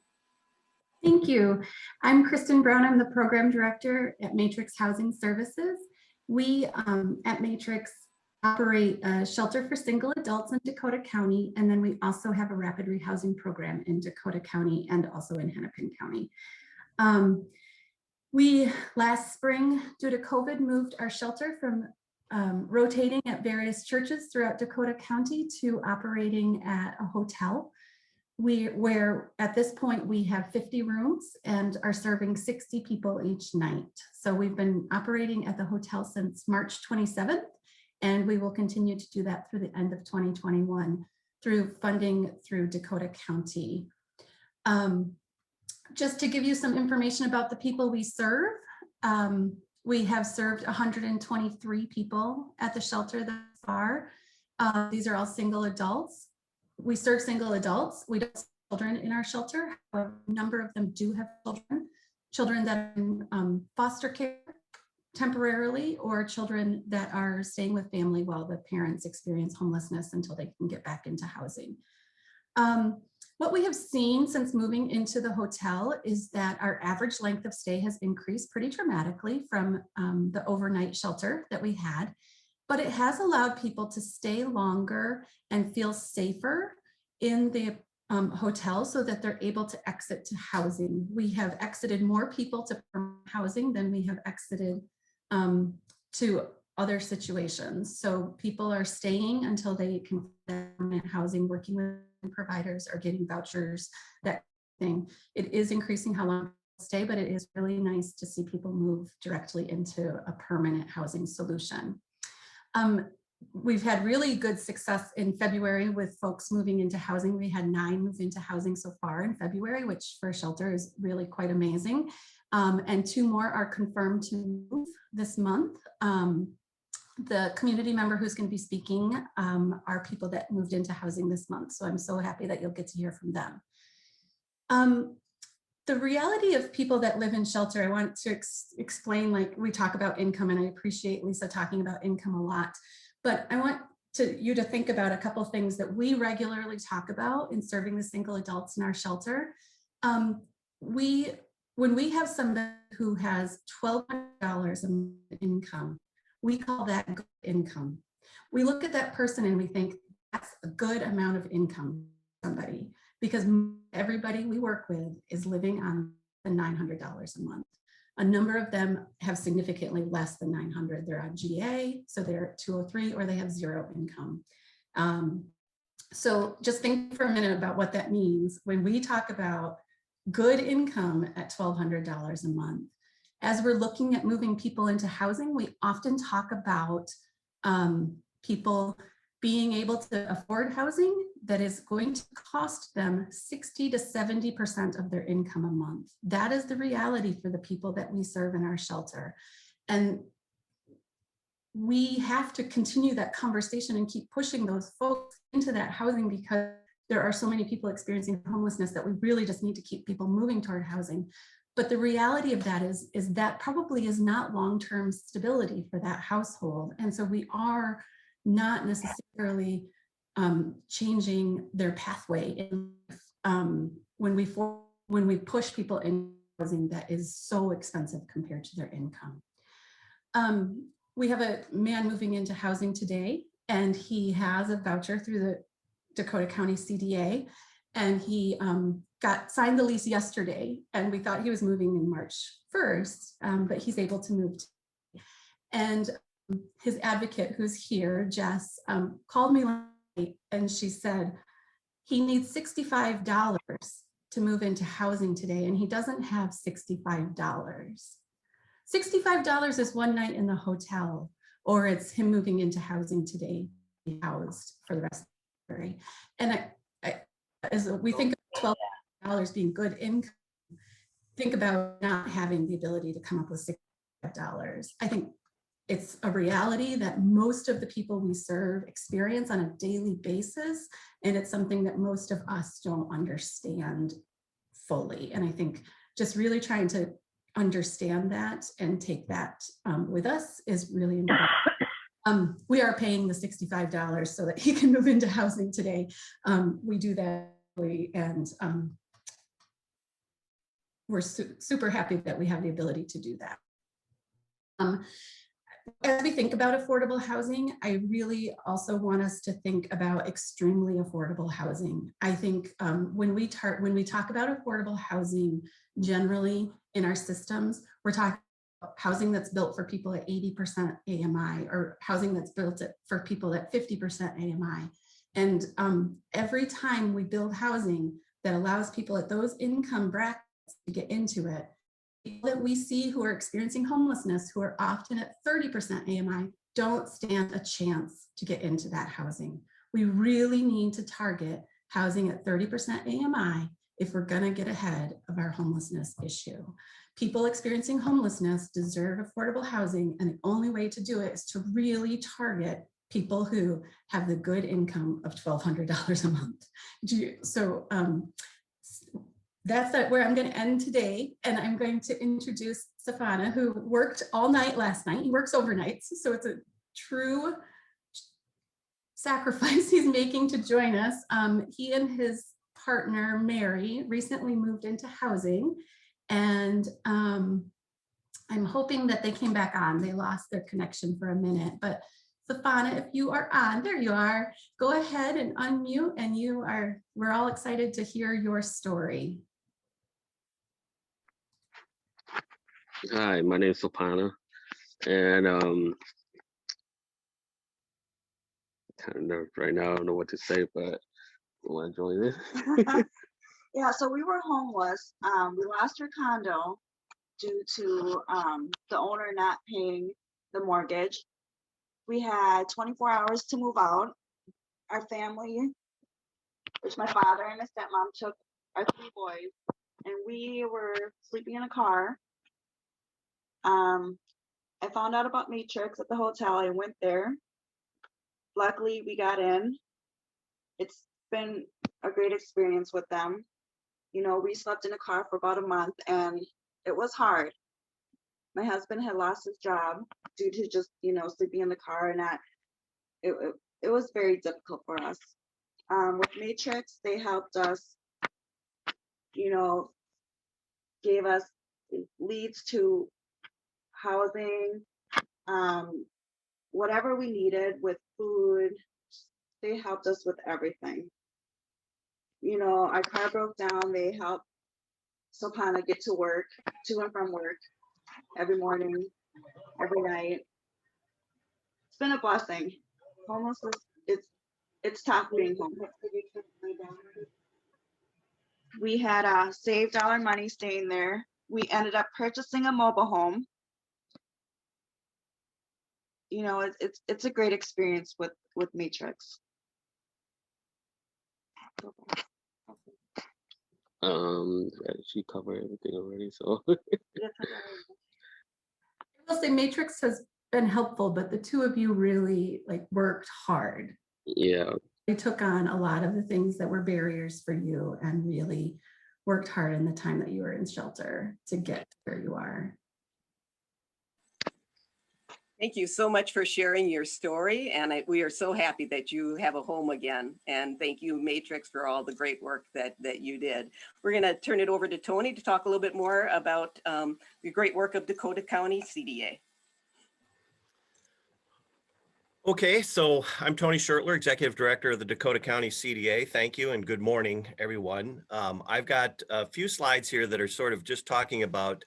Thank you. I'm Kristen Brown. I'm the program director at Matrix Housing Services. We at Matrix operate a shelter for single adults in Dakota County, and then we also have a rapid rehousing program in Dakota County and also in Hennepin County. We last spring, due to COVID, moved our shelter from rotating at various churches throughout Dakota County to operating at a hotel. Where at this point we have 50 rooms and are serving 60 people each night. So we've been operating at the hotel since March 27th, and we will continue to do that through the end of 2021 through funding through Dakota County. Just to give you some information about the people we serve, we have served 123 people at the shelter thus far. These are all single adults. We serve single adults. We don't have children in our shelter. However, a number of them do have children that are in foster care temporarily, or children that are staying with family while the parents experience homelessness until they can get back into housing. What we have seen since moving into the hotel is that our average length of stay has increased pretty dramatically from the overnight shelter that we had, but it has allowed people to stay longer and feel safer in the hotel so that they're able to exit to housing. We have exited more people to housing than we have exited to other situations. So people are staying until they can get permanent housing, working with providers or getting vouchers, that thing. It is increasing how long people stay, but it is really nice to see people move directly into a permanent housing solution. We've had really good success in February with folks moving into housing. We had 9 move into housing so far in February, which for a shelter is really quite amazing. And 2 more are confirmed to move this month. The community member who's going to be speaking are people that moved into housing this month. So I'm so happy that you'll get to hear from them. The reality of people that live in shelter, I want to explain, like we talk about income, and I appreciate Lisa talking about income a lot, but I want you to think about a couple of things that we regularly talk about in serving the single adults in our shelter. When we have somebody who has $1,200 in income, we call that good income. We look at that person and we think that's a good amount of income for somebody, because everybody we work with is living on the $900 a month. A number of them have significantly less than $900. They're on GA, so they're at $203, or they have 0 income. So just think for a minute about what that means when we talk about good income at $1,200 a month. As we're looking at moving people into housing, we often talk about people being able to afford housing that is going to cost them 60 to 70% of their income a month. That is the reality for the people that we serve in our shelter. And we have to continue that conversation and keep pushing those folks into that housing, because there are so many people experiencing homelessness that we really just need to keep people moving toward housing. But the reality of that is that probably is not long-term stability for that household. And so we are not necessarily changing their pathway when we push people in housing that is so expensive compared to their income. We have a man moving into housing today, and he has a voucher through the Dakota County CDA, and he signed the lease yesterday, and we thought he was moving in March 1st, but he's able to move. And his advocate, who's here, Jess, called me last night, and she said he needs $65 to move into housing today, and he doesn't have $65. $65 is one night in the hotel, or it's him moving into housing today, housed for the rest of the day. And as we think of $12 being good income, think about not having the ability to come up with $65. I think it's a reality that most of the people we serve experience on a daily basis, and it's something that most of us don't understand fully. And I think just really trying to understand that and take that with us is really important. We are paying the $65 so that he can move into housing today. We do that, and we're super happy that we have the ability to do that. As we think about affordable housing, I really also want us to think about extremely affordable housing. I think when we talk about affordable housing, generally in our systems, we're talking about housing that's built for people at 80% AMI, or housing that's built for people at 50% AMI. And every time we build housing that allows people at those income brackets to get into it, people that we see who are experiencing homelessness, who are often at 30% AMI, don't stand a chance to get into that housing. We really need to target housing at 30% AMI if we're gonna get ahead of our homelessness issue. People experiencing homelessness deserve affordable housing, and the only way to do it is to really target people who have the good income of $1,200 a month. So that's where I'm going to end today, and I'm going to introduce Stefana, who worked all night last night. He works overnights, so it's a true sacrifice he's making to join us. He and his partner, Mary, recently moved into housing, and I'm hoping that they came back on. They lost their connection for a minute, but Stefana, if you are on, there you are. Go ahead and unmute, and we're all excited to hear your story. Hi, my name is Sopana, and kind of nervous right now. I don't know what to say, but I want to join this. Yeah, so we were homeless. We lost our condo due to the owner not paying the mortgage. We had 24 hours to move out. Our family, which my father and my stepmom, took our 3 boys, and we were sleeping in a car. I found out about Matrix at the hotel. I went there. Luckily, we got in. It's been a great experience with them. You know, we slept in a car for about a month, and it was hard. My husband had lost his job due to just, you know, sleeping in the car, and it was very difficult for us. With Matrix, they helped us, you know, gave us leads to housing, whatever we needed with food. They helped us with everything. You know, our car broke down. They helped Sopana get to work, to and from work, every morning, every night. It's been a blessing. Homelessness, it's tough being homeless. We had saved all our money staying there. We ended up purchasing a mobile home. You know, it's a great experience with Matrix. She covered everything already, so. I will say Matrix has been helpful, but the two of you really worked hard. Yeah. You took on a lot of the things that were barriers for you and really worked hard in the time that you were in shelter to get to where you are. Thank you so much for sharing your story. And we are so happy that you have a home again. And thank you, Matrix, for all the great work that you did. We're going to turn it over to Tony to talk a little bit more about the great work of Dakota County CDA. Okay, so I'm Tony Schertler, Executive Director of the Dakota County CDA. Thank you and good morning, everyone. I've got a few slides here that are sort of just talking about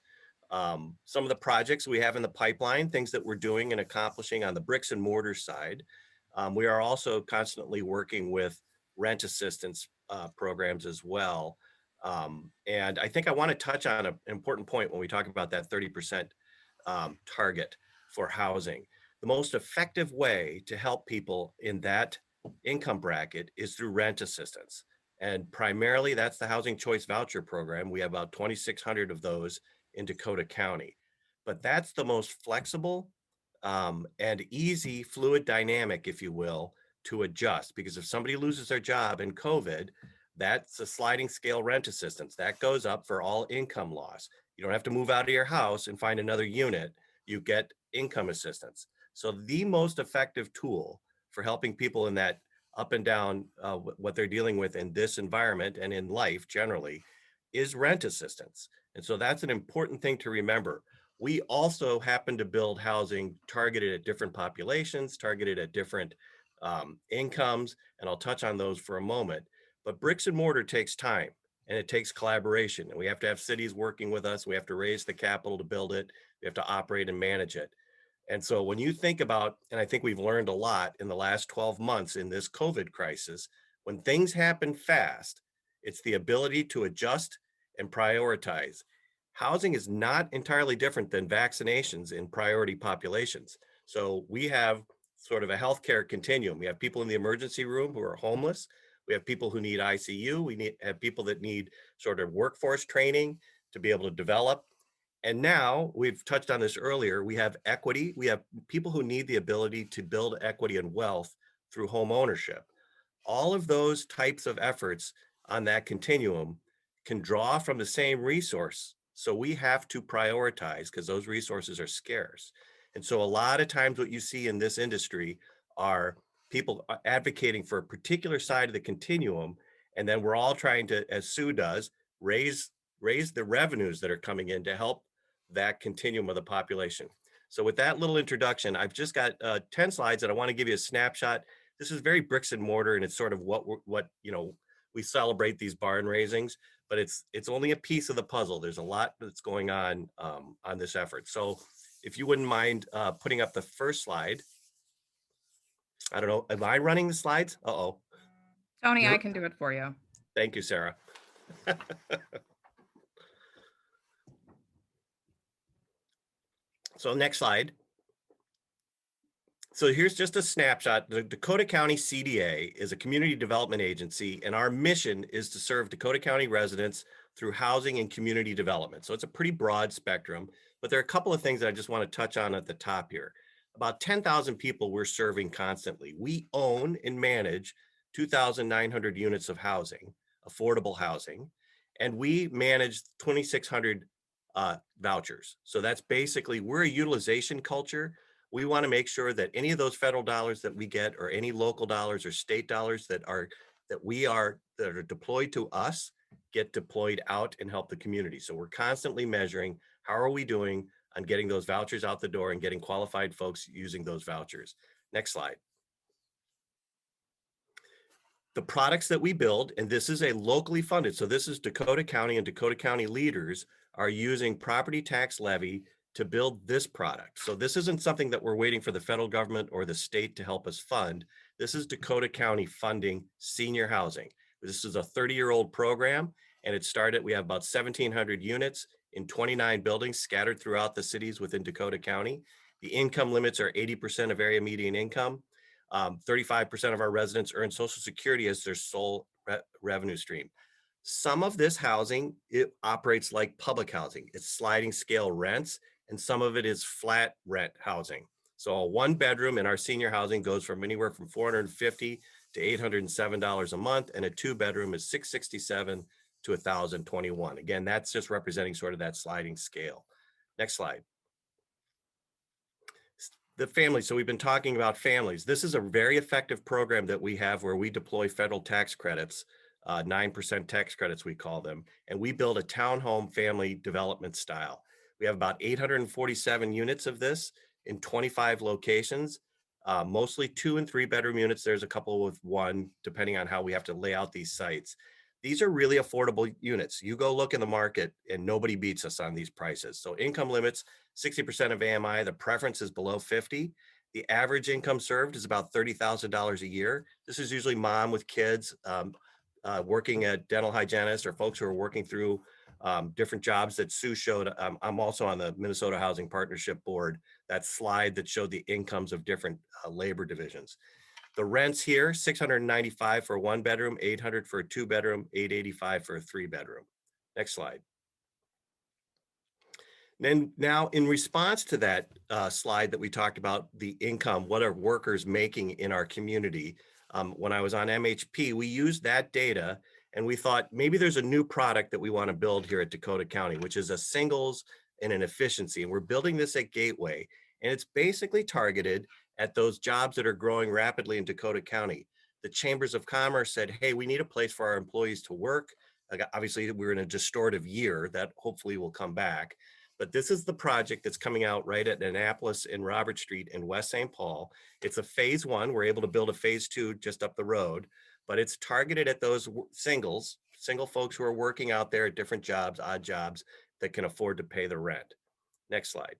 some of the projects we have in the pipeline, things that we're doing and accomplishing on the bricks and mortar side. We are also constantly working with rent assistance programs as well. And I think I want to touch on an important point when we talk about that 30% target for housing. The most effective way to help people in that income bracket is through rent assistance. And primarily that's the Housing Choice Voucher Program. We have about 2,600 of those in Dakota County. But that's the most flexible and easy fluid dynamic, if you will, to adjust. Because if somebody loses their job in COVID, that's a sliding scale rent assistance. That goes up for all income loss. You don't have to move out of your house and find another unit. You get income assistance. So the most effective tool for helping people in that up and down what they're dealing with in this environment and in life generally is rent assistance. And so that's an important thing to remember. We also happen to build housing targeted at different populations, targeted at different incomes, and I'll touch on those for a moment. But bricks and mortar takes time and it takes collaboration. And we have to have cities working with us. We have to raise the capital to build it. We have to operate and manage it. And so when you think about, and I think we've learned a lot in the last 12 months in this COVID crisis, when things happen fast, it's the ability to adjust and prioritize. Housing is not entirely different than vaccinations in priority populations. So we have sort of a healthcare continuum. We have people in the emergency room who are homeless. We have people who need ICU. We have people that need sort of workforce training to be able to develop. And now, we've touched on this earlier, we have equity. We have people who need the ability to build equity and wealth through home ownership. All of those types of efforts on that continuum can draw from the same resource. So we have to prioritize because those resources are scarce. And so a lot of times what you see in this industry are people advocating for a particular side of the continuum And then we're all trying to, as Sue does, raise the revenues that are coming in to help that continuum of the population. So with that little introduction, I've just got 10 slides that I want to give you a snapshot. This is very bricks and mortar, and it's sort of what we celebrate these barn raisings, but it's only a piece of the puzzle. There's a lot that's going on this effort. So if you wouldn't mind putting up the first slide. I don't know, am I running the slides? Uh-oh. Tony, I can do it for you. Thank you, Sarah. So next slide. So here's just a snapshot. The Dakota County CDA is a community development agency, and our mission is to serve Dakota County residents through housing and community development. So it's a pretty broad spectrum, but there are a couple of things that I just want to touch on at the top here. About 10,000 people we're serving constantly. We own and manage 2,900 units of housing, affordable housing, and we manage 2,600 vouchers. So that's basically, we're a utilization culture. We want to make sure that any of those federal dollars that we get, or any local dollars or state dollars that are deployed to us, get deployed out and help the community. So we're constantly measuring how are we doing on getting those vouchers out the door and getting qualified folks using those vouchers. Next slide. The products that we build, and this is a locally funded, so this is Dakota County, and Dakota County leaders are using property tax levy to build this product. So this isn't something that we're waiting for the federal government or the state to help us fund. This is Dakota County funding senior housing. This is a 30-year-old program, and it started, we have about 1,700 units in 29 buildings scattered throughout the cities within Dakota County. The income limits are 80% of area median income. 35% of our residents earn Social Security as their sole revenue stream. Some of this housing, it operates like public housing. It's sliding scale rents, and some of it is flat rent housing. So a 1-bedroom in our senior housing goes from anywhere from $450 to $807 a month, and a 2-bedroom is $667 to $1,021. Again, that's just representing sort of that sliding scale. Next slide. The families, so we've been talking about families. This is a very effective program that we have where we deploy federal tax credits, 9% tax credits we call them, and we build a townhome family development style. We have about 847 units of this in 25 locations, mostly 2- and 3-bedroom units. There's a couple with 1, depending on how we have to lay out these sites. These are really affordable units. You go look in the market and nobody beats us on these prices. So income limits, 60% of AMI, the preference is below 50. The average income served is about $30,000 a year. This is usually mom with kids, working at dental hygienist, or folks who are working through different jobs that Sue showed. I'm also on the Minnesota Housing Partnership Board, that slide that showed the incomes of different labor divisions. The rents here, $695 for a 1-bedroom, $800 for a 2-bedroom, $885 for a 3-bedroom. Next slide. Then now, in response to that slide that we talked about, the income, what are workers making in our community? When I was on MHP, we used that data and we thought maybe there's a new product that we want to build here at Dakota County, which is a singles and an efficiency. And we're building this at Gateway, and it's basically targeted at those jobs that are growing rapidly in Dakota County. The chambers of commerce said, hey, we need a place for our employees to work. Obviously, we're in a distortive year that hopefully will come back. But this is the project that's coming out right at Annapolis and Robert Street in West St. Paul. It's a phase 1. We're able to build a phase 2 just up the road, but it's targeted at those single folks who are working out there at different jobs, odd jobs, that can afford to pay the rent. Next slide.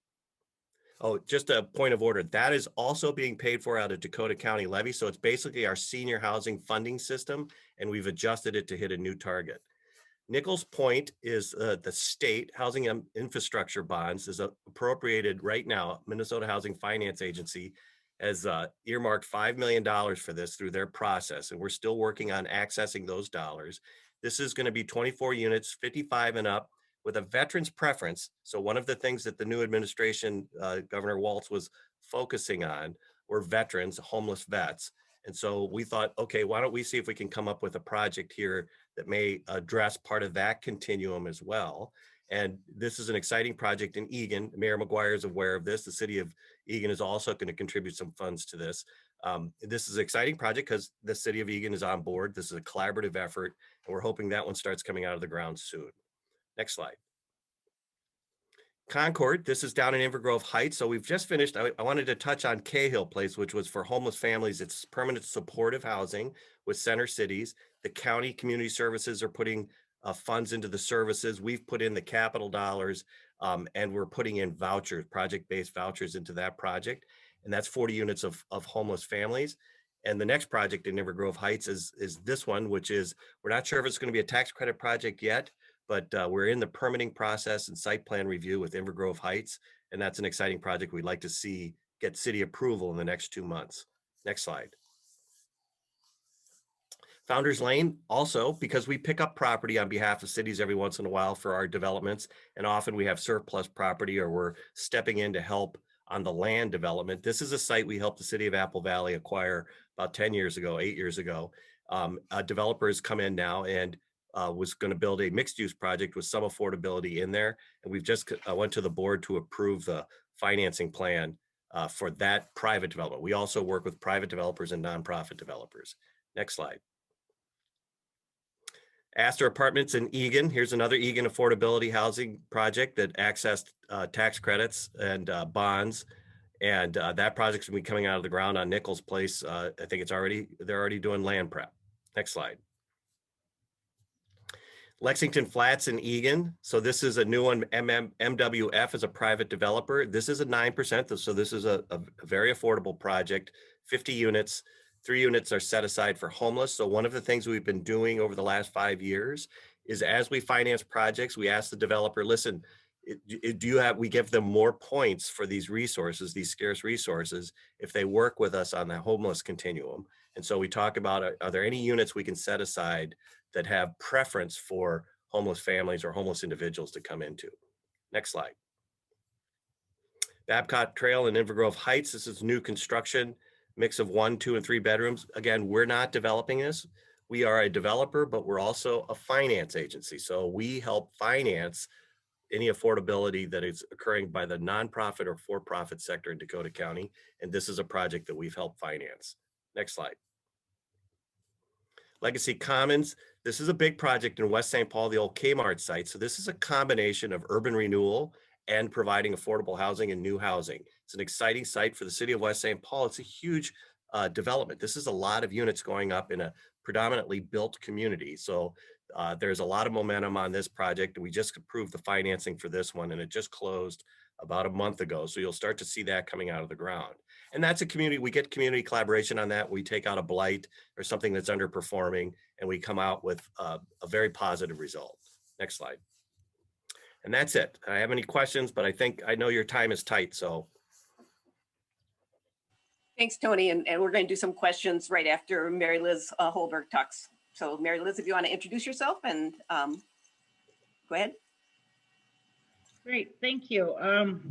Oh, just a point of order. That is also being paid for out of Dakota County levy. So it's basically our senior housing funding system, and we've adjusted it to hit a new target. Nichols Point is the state housing infrastructure bonds is appropriated right now. Minnesota Housing Finance Agency has earmarked $5 million for this through their process, and we're still working on accessing those dollars. This is going to be 24 units, 55 and up, with a veterans preference. So one of the things that the new administration, Governor Walz, was focusing on were veterans, homeless vets. And so we thought, okay, why don't we see if we can come up with a project here that may address part of that continuum as well. And this is an exciting project in Eagan. Mayor McGuire is aware of this. The city of Eagan is also going to contribute some funds to this. This is an exciting project because the city of Eagan is on board. This is a collaborative effort, and we're hoping that one starts coming out of the ground soon. Next slide. Concord, this is down in Inver Grove Heights. So we've just finished. I wanted to touch on Cahill Place, which was for homeless families. It's permanent supportive housing with Center Cities. The county community services are putting funds into the services. We've put in the capital dollars, and we're putting in vouchers, project-based vouchers into that project. And that's 40 units of homeless families. And the next project in Inver Grove Heights is this one, which is, we're not sure if it's going to be a tax credit project yet, but we're in the permitting process and site plan review with Inver Grove Heights. And that's an exciting project we'd like to see get city approval in the next 2 months. Next slide. Founders Lane, also, because we pick up property on behalf of cities every once in a while for our developments, and often we have surplus property or we're stepping in to help on the land development. This is a site we helped the city of Apple Valley acquire about 10 years ago, 8 years ago. A developer has come in now and was going to build a mixed use project with some affordability in there. And we've just went to the board to approve the financing plan for that private development. We also work with private developers and nonprofit developers. Next slide. Astor Apartments in Eagan. Here's another Eagan affordability housing project that accessed tax credits and bonds. And that project's gonna be coming out of the ground on Nichols Place. I think they're already doing land prep. Next slide. Lexington Flats in Eagan. So this is a new one. MWF is a private developer. This is a 9%. So this is a very affordable project, 50 units. 3 units are set aside for homeless. So one of the things we've been doing over the last 5 years is, as we finance projects, we ask the developer, listen, we give them more points for these resources, these scarce resources, if they work with us on the homeless continuum. And so we talk about, are there any units we can set aside that have preference for homeless families or homeless individuals to come into? Next slide. Babcock Trail in Inver Grove Heights. This is new construction, mix of 1, 2, and 3 bedrooms. Again, we're not developing this. We are a developer, but we're also a finance agency. So we help finance any affordability that is occurring by the nonprofit or for-profit sector in Dakota County. And this is a project that we've helped finance. Next slide. Legacy Commons. This is a big project in West St. Paul, the old Kmart site. So this is a combination of urban renewal and providing affordable housing and new housing. It's an exciting site for the city of West St. Paul. It's a huge development. This is a lot of units going up in a predominantly built community. So there's a lot of momentum on this project. We just approved the financing for this one, and it just closed about a month ago. So you'll start to see that coming out of the ground. And that's a community, we get community collaboration on that. We take out a blight or something that's underperforming, and we come out with a very positive result. Next slide. And that's it. I have any questions, but I know your time is tight, so. Thanks, Tony. And we're going to do some questions right after Mary Liz Holberg talks. So Mary Liz, if you want to introduce yourself and go ahead. Great, thank you.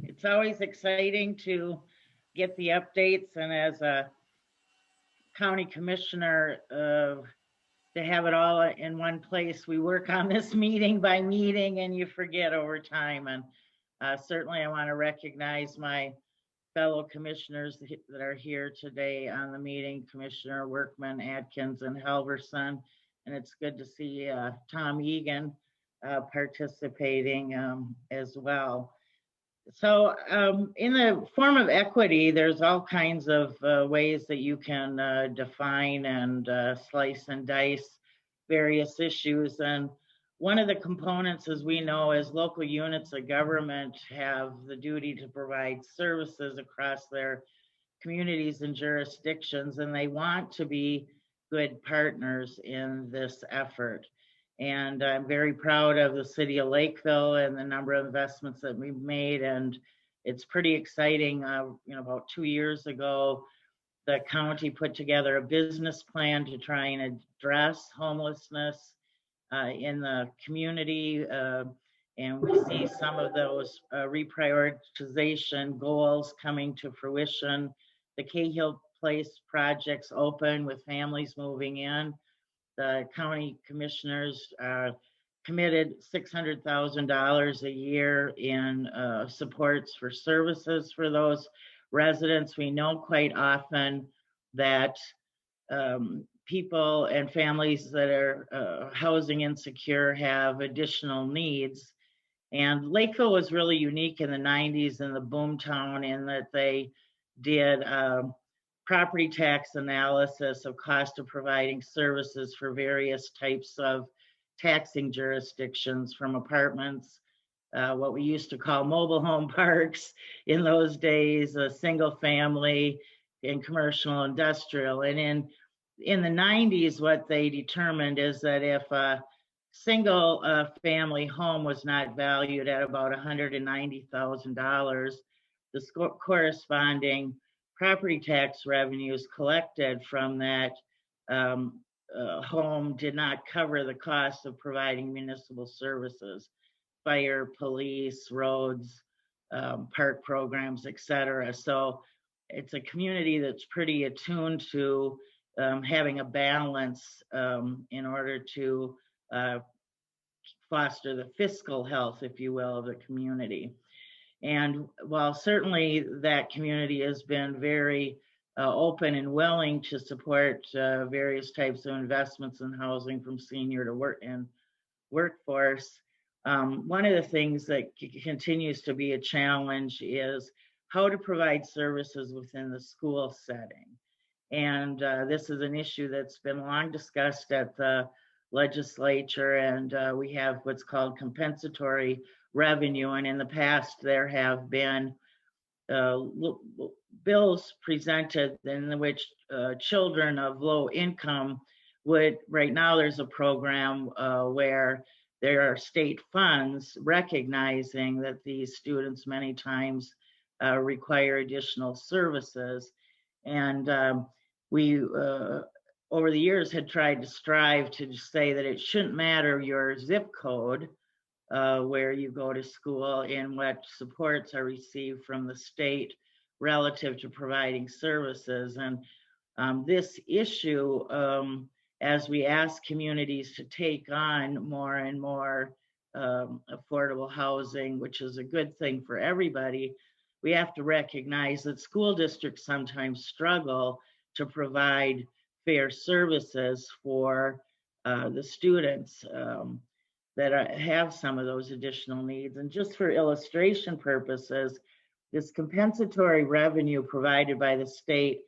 It's always exciting to get the updates, and as a county commissioner, to have it all in one place. We work on this meeting by meeting, and you forget over time. And certainly I want to recognize my fellow commissioners that are here today on the meeting, Commissioner Workman, Atkins, and Halverson. And it's good to see Tom Egan participating as well. So in the form of equity, there's all kinds of ways that you can define and slice and dice various issues. And one of the components, as we know, as local units of government have the duty to provide services across their communities and jurisdictions, and they want to be good partners in this effort. And I'm very proud of the city of Lakeville and the number of investments that we've made. And it's pretty exciting. About 2 years ago, the county put together a business plan to try and address homelessness in the community. And we see some of those reprioritization goals coming to fruition. The Cahill Place projects open with families moving in. The county commissioners committed $600,000 a year in supports for services for those residents. We know quite often that people and families that are housing insecure have additional needs. And Lakeville was really unique in the 90s in the boomtown in that they did property tax analysis of cost of providing services for various types of taxing jurisdictions, from apartments, what we used to call mobile home parks in those days, a single family, and commercial industrial. And in the 90s, what they determined is that if a single family home was not valued at about $190,000, the corresponding property tax revenues collected from that home did not cover the cost of providing municipal services, fire, police, roads, park programs, et cetera. So it's a community that's pretty attuned to having a balance in order to foster the fiscal health, if you will, of the community. And while certainly that community has been very open and willing to support various types of investments in housing from senior to workforce, one of the things that continues to be a challenge is how to provide services within the school setting. And this is an issue that's been long discussed at the legislature, and we have what's called compensatory revenue. And in the past, there have been bills presented in which children of low income would, right now there's a program where there are state funds recognizing that these students many times require additional services. And we, over the years, had tried to strive to say that it shouldn't matter your zip code where you go to school and what supports are received from the state relative to providing services. And this issue, as we ask communities to take on more and more affordable housing, which is a good thing for everybody, we have to recognize that school districts sometimes struggle to provide fair services for the students that have some of those additional needs. And just for illustration purposes, this compensatory revenue provided by the state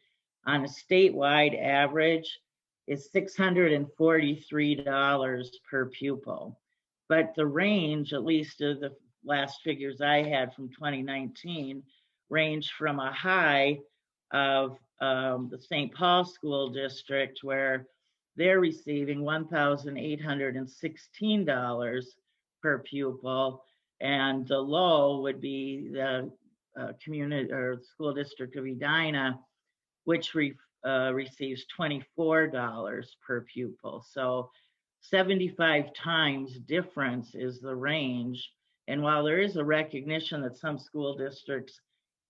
on a statewide average is $643 per pupil. But the range, at least of the last figures I had from 2019, range from a high of the St. Paul School District, where they're receiving $1,816 per pupil, and the low would be the community or school district of Edina, which receives $24 per pupil. So 75 times difference is the range. And while there is a recognition that some school districts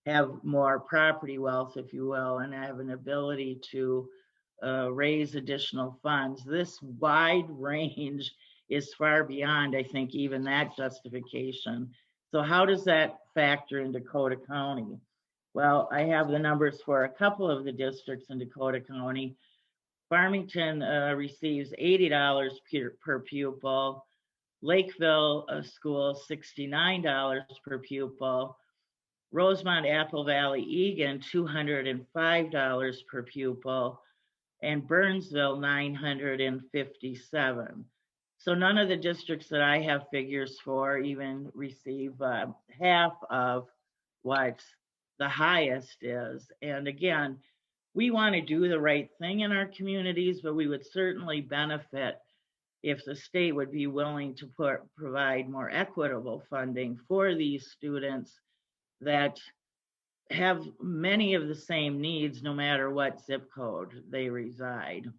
have more property wealth, if you will, and have an ability to raise additional funds, this wide range is far beyond, I think, even that justification. So how does that factor in Dakota County? Well, I have the numbers for a couple of the districts in Dakota County. Farmington receives $80 per pupil. Lakeville School, $69 per pupil. Rosemont, Apple Valley, Egan, $205 per pupil. And Burnsville, $957. So none of the districts that I have figures for even receive half of what the highest is. And again, we want to do the right thing in our communities, but we would certainly benefit if the state would be willing to provide more equitable funding for these students that have many of the same needs no matter what zip code they reside.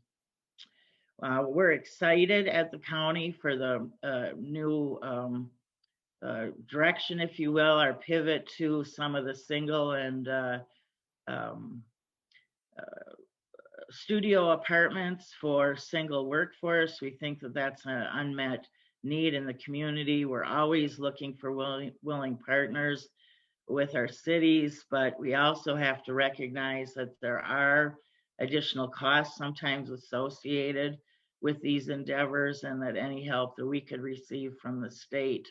We're excited at the county for the new direction, if you will, our pivot to some of the single and studio apartments for single workforce. We think that that's an unmet need in the community. We're always looking for willing partners with our cities, but we also have to recognize that there are additional costs sometimes associated with these endeavors, and that any help that we could receive from the state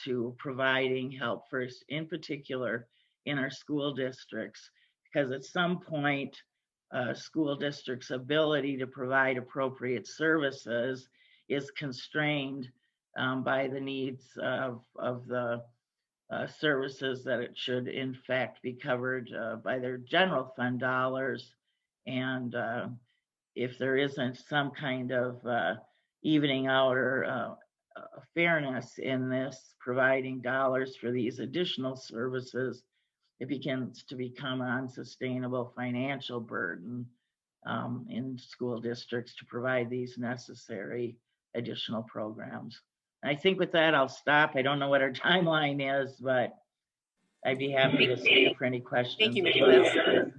to providing help first, in particular in our school districts, because at some point, school districts' ability to provide appropriate services is constrained by the needs of the services that it should in fact be covered by their general fund dollars. And if there isn't some kind of evening out or fairness in this, providing dollars for these additional services, it begins to become an unsustainable financial burden in school districts to provide these necessary additional programs. And I think with that, I'll stop. I don't know what our timeline is, but I'd be happy to stay for any questions. Thank you, Ms. Liz.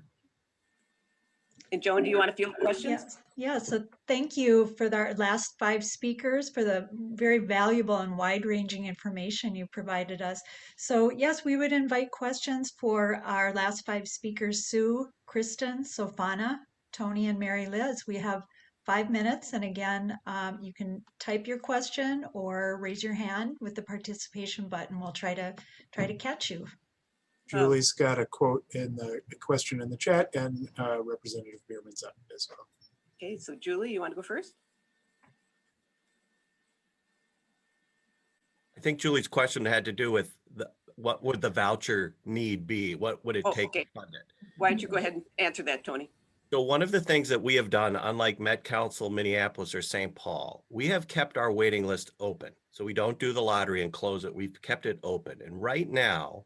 And Joan, do you want to field questions? Yes, yeah, so thank you for our last 5 speakers for the very valuable and wide-ranging information you provided us. So yes, we would invite questions for our last 5 speakers, Sue, Kristen, Sofana, Tony, and Mary Liz. We have 5 minutes, and again, you can type your question or raise your hand with the participation button. We'll try to catch you. Julie's got a quote in the question in the chat, and Representative Bierman's up as well. Okay, so Julie, you want to go first? I think Julie's question had to do with what would the voucher need be? What would it take to fund it? Why don't you go ahead and answer that, Tony? So one of the things that we have done, unlike Met Council, Minneapolis, or St. Paul, we have kept our waiting list open. So we don't do the lottery and close it. We've kept it open. And right now,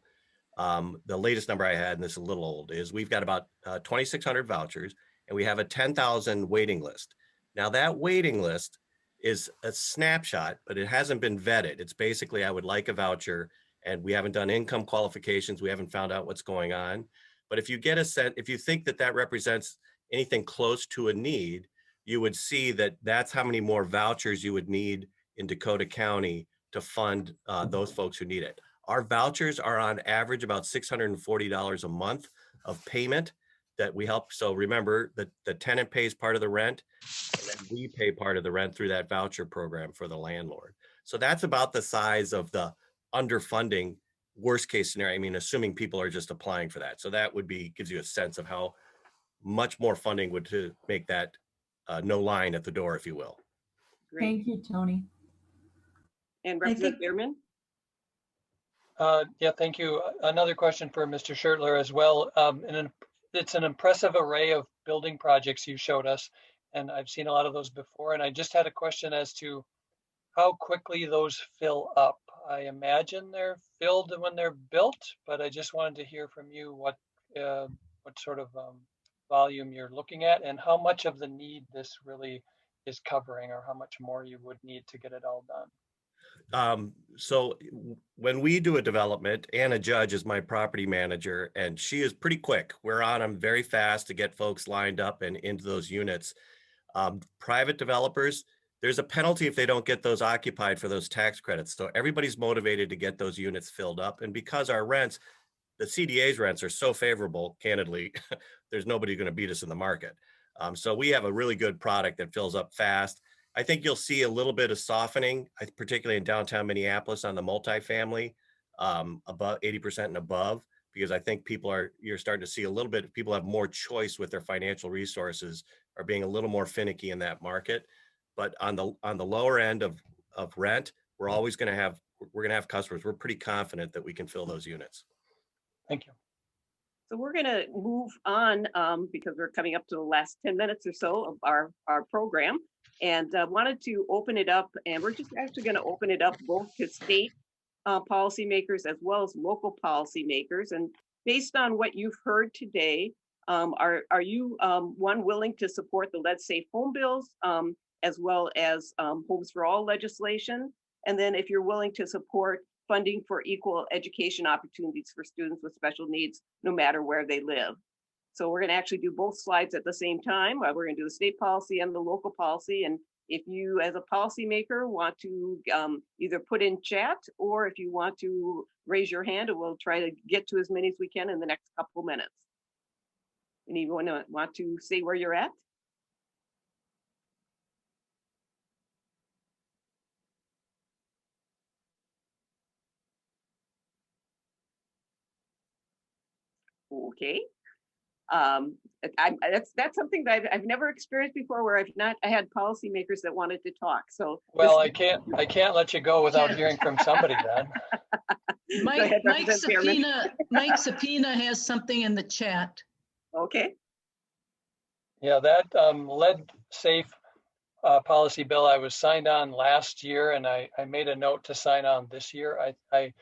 the latest number I had, and this is a little old, is we've got about 2,600 vouchers, and we have a 10,000 waiting list. Now that waiting list is a snapshot, but it hasn't been vetted. It's basically, I would like a voucher, and we haven't done income qualifications. We haven't found out what's going on. But if you get a sense, if you think that that represents anything close to a need, you would see that that's how many more vouchers you would need in Dakota County to fund those folks who need it. Our vouchers are on average about $640 a month of payment that we help. So remember that the tenant pays part of the rent, and then we pay part of the rent through that voucher program for the landlord. So that's about the size of the underfunding worst case scenario. I mean, assuming people are just applying for that. So that would be, gives you a sense of how much more funding would to make that no line at the door, if you will. Great. Thank you, Tony. And Representative Bierman? Yeah, thank you. Another question for Mr. Schertler as well. It's an impressive array of building projects you showed us, and I've seen a lot of those before. And I just had a question as to how quickly those fill up. I imagine they're filled when they're built, but I just wanted to hear from you what sort of volume you're looking at, and how much of the need this really is covering, or how much more you would need to get it all done. So when we do a development, Anna Judge is my property manager, and she is pretty quick. We're on them very fast to get folks lined up and into those units. Private developers, there's a penalty if they don't get those occupied for those tax credits. So everybody's motivated to get those units filled up. And because our rents, the CDA's rents are so favorable, candidly, there's nobody going to beat us in the market. So we have a really good product that fills up fast. I think you'll see a little bit of softening, particularly in downtown Minneapolis on the multifamily, about 80% and above, because I think you're starting to see a little bit, people have more choice with their financial resources, are being a little more finicky in that market. But on the lower end of rent, we're going to have customers. We're pretty confident that we can fill those units. Thank you. So we're going to move on because we're coming up to the last 10 minutes or so of our program, and wanted to open it up, and we're just actually going to open it up both to state policymakers as well as local policymakers. And based on what you've heard today, are you willing to support the Let's Safe Home bills as well as Homes for All legislation? And then if you're willing to support funding for equal education opportunities for students with special needs, no matter where they live. So we're going to actually do both slides at the same time. We're going to do the state policy and the local policy. And if you, as a policymaker, want to either put in chat, or if you want to raise your hand, and we'll try to get to as many as we can in the next couple minutes. Anyone want to say where you're at? Okay. That's something that I've never experienced before, where I had policymakers that wanted to talk. So Well, I can't let you go without hearing from somebody then. Mike Sapina has something in the chat. Okay. Yeah, that lead safe policy bill I was signed on last year, and I made a note to sign on this year. I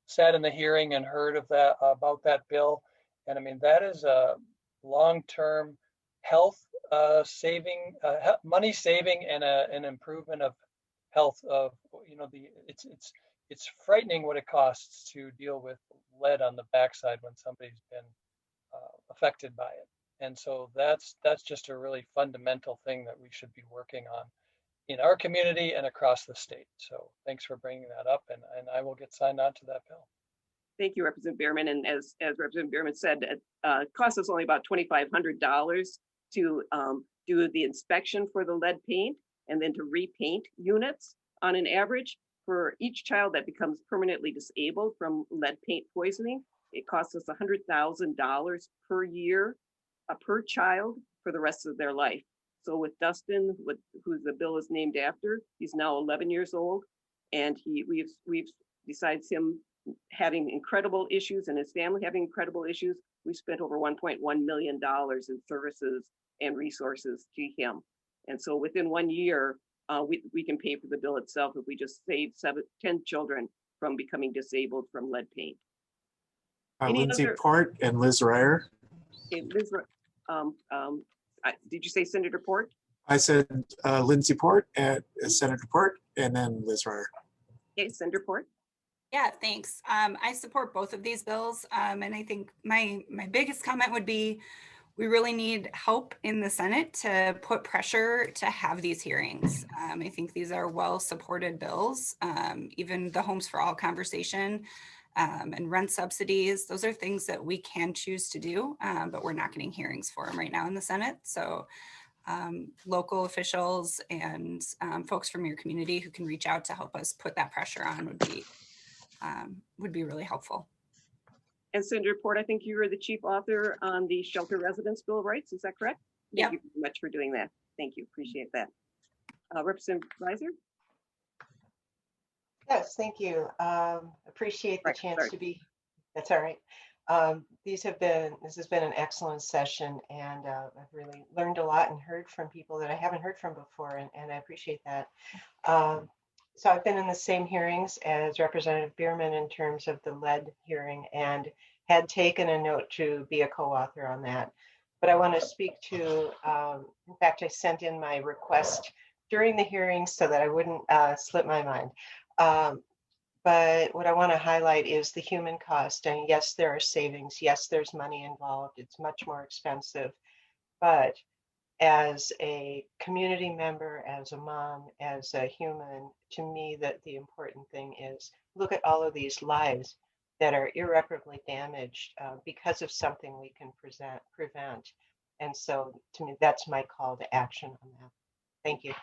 sat in the hearing and heard of that about that bill, and I mean that is a long-term health saving, money saving, and an improvement of health of it's frightening what it costs to deal with lead on the backside when somebody's been affected by it. And so that's just a really fundamental thing that we should be working on in our community and across the state. So thanks for bringing that up, and I will get signed on to that bill. Thank you, Representative Bierman. And as Representative Bierman said, it costs us only about $2,500 to do the inspection for the lead paint and then to repaint units on an average. For each child that becomes permanently disabled from lead paint poisoning, it costs us $100,000 per year per child for the rest of their life. So with Dustin, who the bill is named after, he's now 11 years old, and we've besides him having incredible issues and his family having incredible issues, we spent over $1.1 million in services and resources to him. And so within 1 year, we can pay for the bill itself if we just save 10 children from becoming disabled from lead paint. Lindsay Port and Liz Ryer. Okay, Liz, did you say Senator Port? I said Lindsay Port and Senator Port, and then Liz Ryer. Okay, Senator Port. Yeah, thanks. I support both of these bills. And I think my biggest comment would be, we really need help in the Senate to put pressure to have these hearings. I think these are well-supported bills. Even the Homes for All conversation and rent subsidies, those are things that we can choose to do, but we're not getting hearings for them right now in the Senate. So local officials and folks from your community who can reach out to help us put that pressure on would be really helpful. And Senator Port, I think you were the chief author on the Shelter Residence Bill of Rights. Is that correct? Yeah. Thank you very much for doing that. Thank you. Appreciate that. Representative Reiser? Yes, thank you. Appreciate the chance to be. That's all right. This has been an excellent session, and I've really learned a lot and heard from people that I haven't heard from before, and I appreciate that. So I've been in the same hearings as Representative Bierman in terms of the lead hearing, and had taken a note to be a co-author on that. But I want to speak to, in fact, I sent in my request during the hearing so that I wouldn't slip my mind. But what I want to highlight is the human cost. And yes, there are savings. Yes, there's money involved. It's much more expensive. But as a community member, as a mom, as a human, to me, that the important thing is look at all of these lives that are irreparably damaged because of something we can prevent. And so to me, that's my call to action on that. Thank you.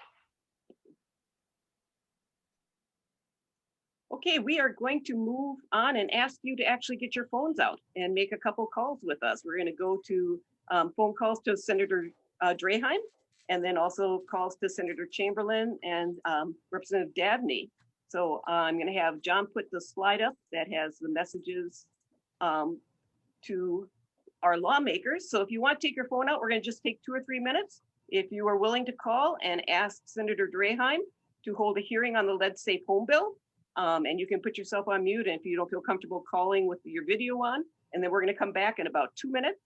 Okay, we are going to move on and ask you to actually get your phones out and make a couple calls with us. We're going to go to phone calls to Senator Draheim, and then also calls to Senator Chamberlain and Representative Dabney. So I'm going to have John put the slide up that has the messages to our lawmakers. So if you want to take your phone out, we're going to just take 2 or 3 minutes. If you are willing to call and ask Senator Draheim to hold a hearing on the lead safe home bill, and you can put yourself on mute, and if you don't feel comfortable calling with your video on, and then we're going to come back in about 2 minutes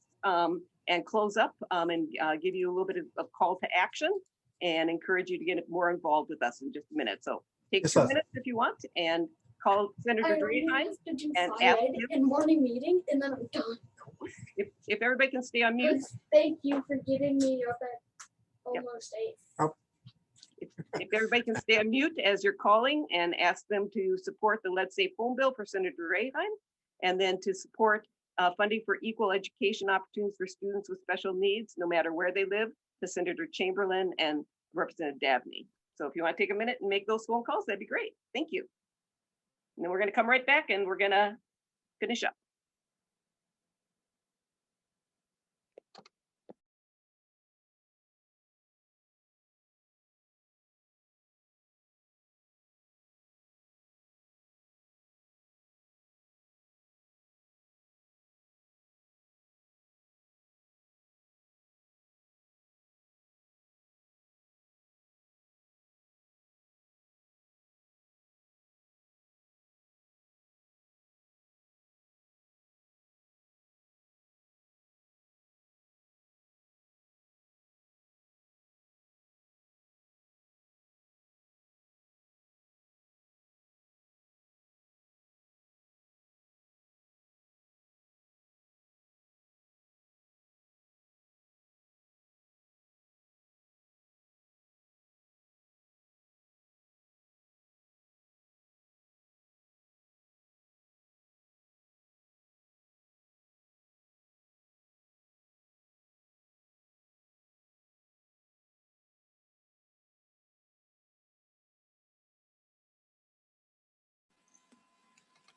and close up and give you a little bit of call to action and encourage you to get more involved with us in just a minute. So take 2 minutes if you want and call Senator Draheim and ask him. In morning meeting, and then I'm done. If everybody can stay on mute. Thank you for getting me up at almost 8. Oh. If everybody can stay on mute as you're calling, and ask them to support the lead safe home bill for Senator Draheim, and then to support funding for equal education opportunities for students with special needs, no matter where they live, to Senator Chamberlain and Representative Dabney. So if you want to take a minute and make those phone calls, that'd be great. Thank you. And then we're going to come right back and we're going to finish up.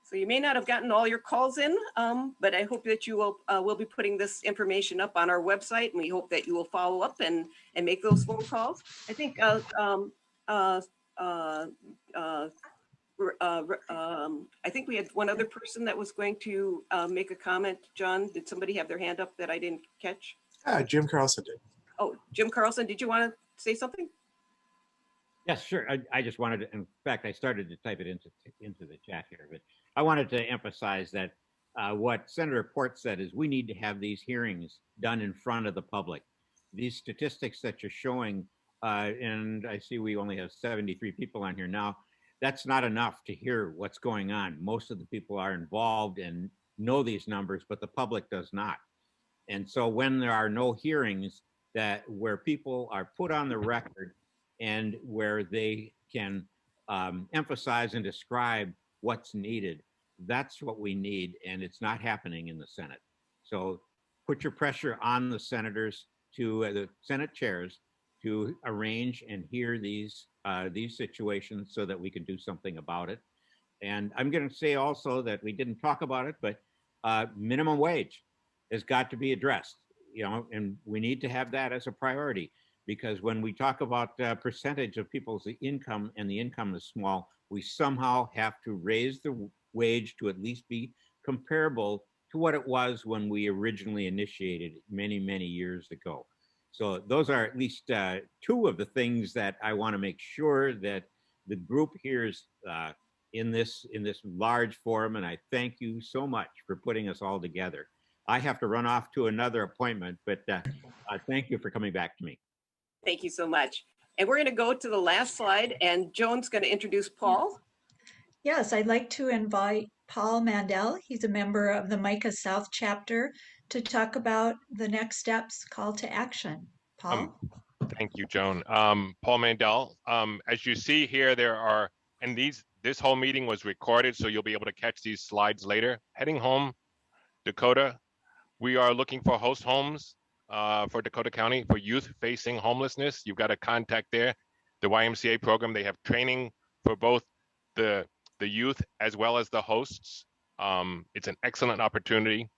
So you may not have gotten all your calls in, but I hope that you will we'll be putting this information up on our website, and we hope that you will follow up and make those phone calls. I think I think we had one other person that was going to make a comment. John, did somebody have their hand up that I didn't catch? Jim Carlson did. Oh, Jim Carlson, did you want to say something? Yes, sure. I just wanted to, in fact, I started to type it into the chat here, but I wanted to emphasize that what Senator Port said is we need to have these hearings done in front of the public. These statistics that you're showing, and I see we only have 73 people on here now, that's not enough to hear what's going on. Most of the people are involved and know these numbers, but the public does not. And so when there are no hearings where people are put on the record and where they can emphasize and describe what's needed, that's what we need, and it's not happening in the Senate. So put your pressure on the senators, the Senate chairs, to arrange and hear these situations so that we can do something about it. And I'm going to say also that we didn't talk about it, but minimum wage has got to be addressed, and we need to have that as a priority, because when we talk about percentage of people's income and the income is small, we somehow have to raise the wage to at least be comparable to what it was when we originally initiated many, many years ago. So those are at least two of the things that I want to make sure that the group hears in this large forum, and I thank you so much for putting us all together. I have to run off to another appointment, but thank you for coming back to me. Thank you so much. And we're going to go to the last slide, and Joan's going to introduce Paul. Yes, I'd like to invite Paul Mandel. He's a member of the MICAH South chapter to talk about the next steps, call to action. Paul? Thank you, Joan. Paul Mandel. As you see here, there are, and this whole meeting was recorded, so you'll be able to catch these slides later. Heading home, Dakota, we are looking for host homes for Dakota County for youth facing homelessness. You've got a contact there. The YMCA program, they have training for both the youth as well as the hosts. It's an excellent opportunity.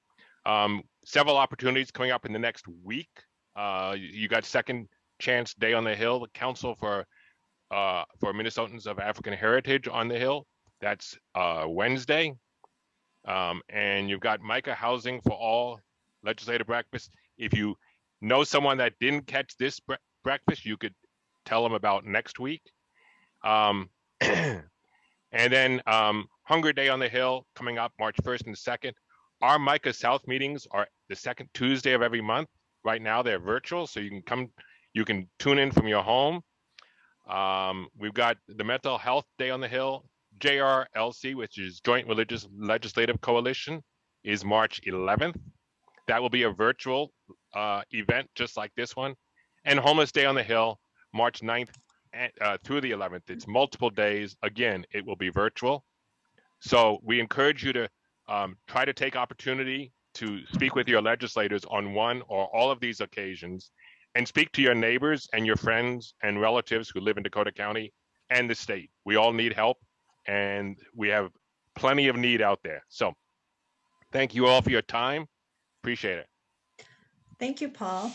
Several opportunities coming up in the next week. You got Second Chance Day on the Hill, the Council for Minnesotans of African Heritage on the Hill. That's Wednesday. And you've got MICAH Housing for All legislative breakfast. If you know someone that didn't catch this breakfast, you could tell them about next week. And then Hunger Day on the Hill coming up March 1st and 2nd. Our MICAH South meetings are the second Tuesday of every month. Right now they're virtual, so you can tune in from your home. We've got the Mental Health Day on the Hill. JRLC, which is Joint Religious Legislative Coalition, is March 11th. That will be a virtual event just like this one. And Homeless Day on the Hill, March 9th through the 11th. It's multiple days. Again, it will be virtual. So we encourage you to try to take opportunity to speak with your legislators on one or all of these occasions and speak to your neighbors and your friends and relatives who live in Dakota County and the state. We all need help, and we have plenty of need out there. So thank you all for your time. Appreciate it. Thank you, Paul.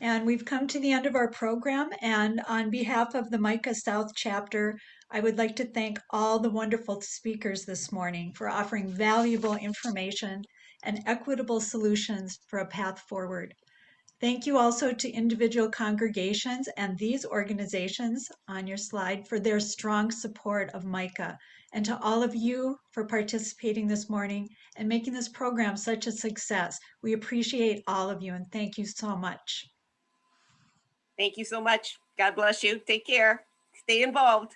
And we've come to the end of our program. And on behalf of the MICAH South chapter, I would like to thank all the wonderful speakers this morning for offering valuable information and equitable solutions for a path forward. Thank you also to individual congregations and these organizations on your slide for their strong support of MICAH, and to all of you for participating this morning and making this program such a success. We appreciate all of you and thank you so much. Thank you so much. God bless you. Take care. Stay involved.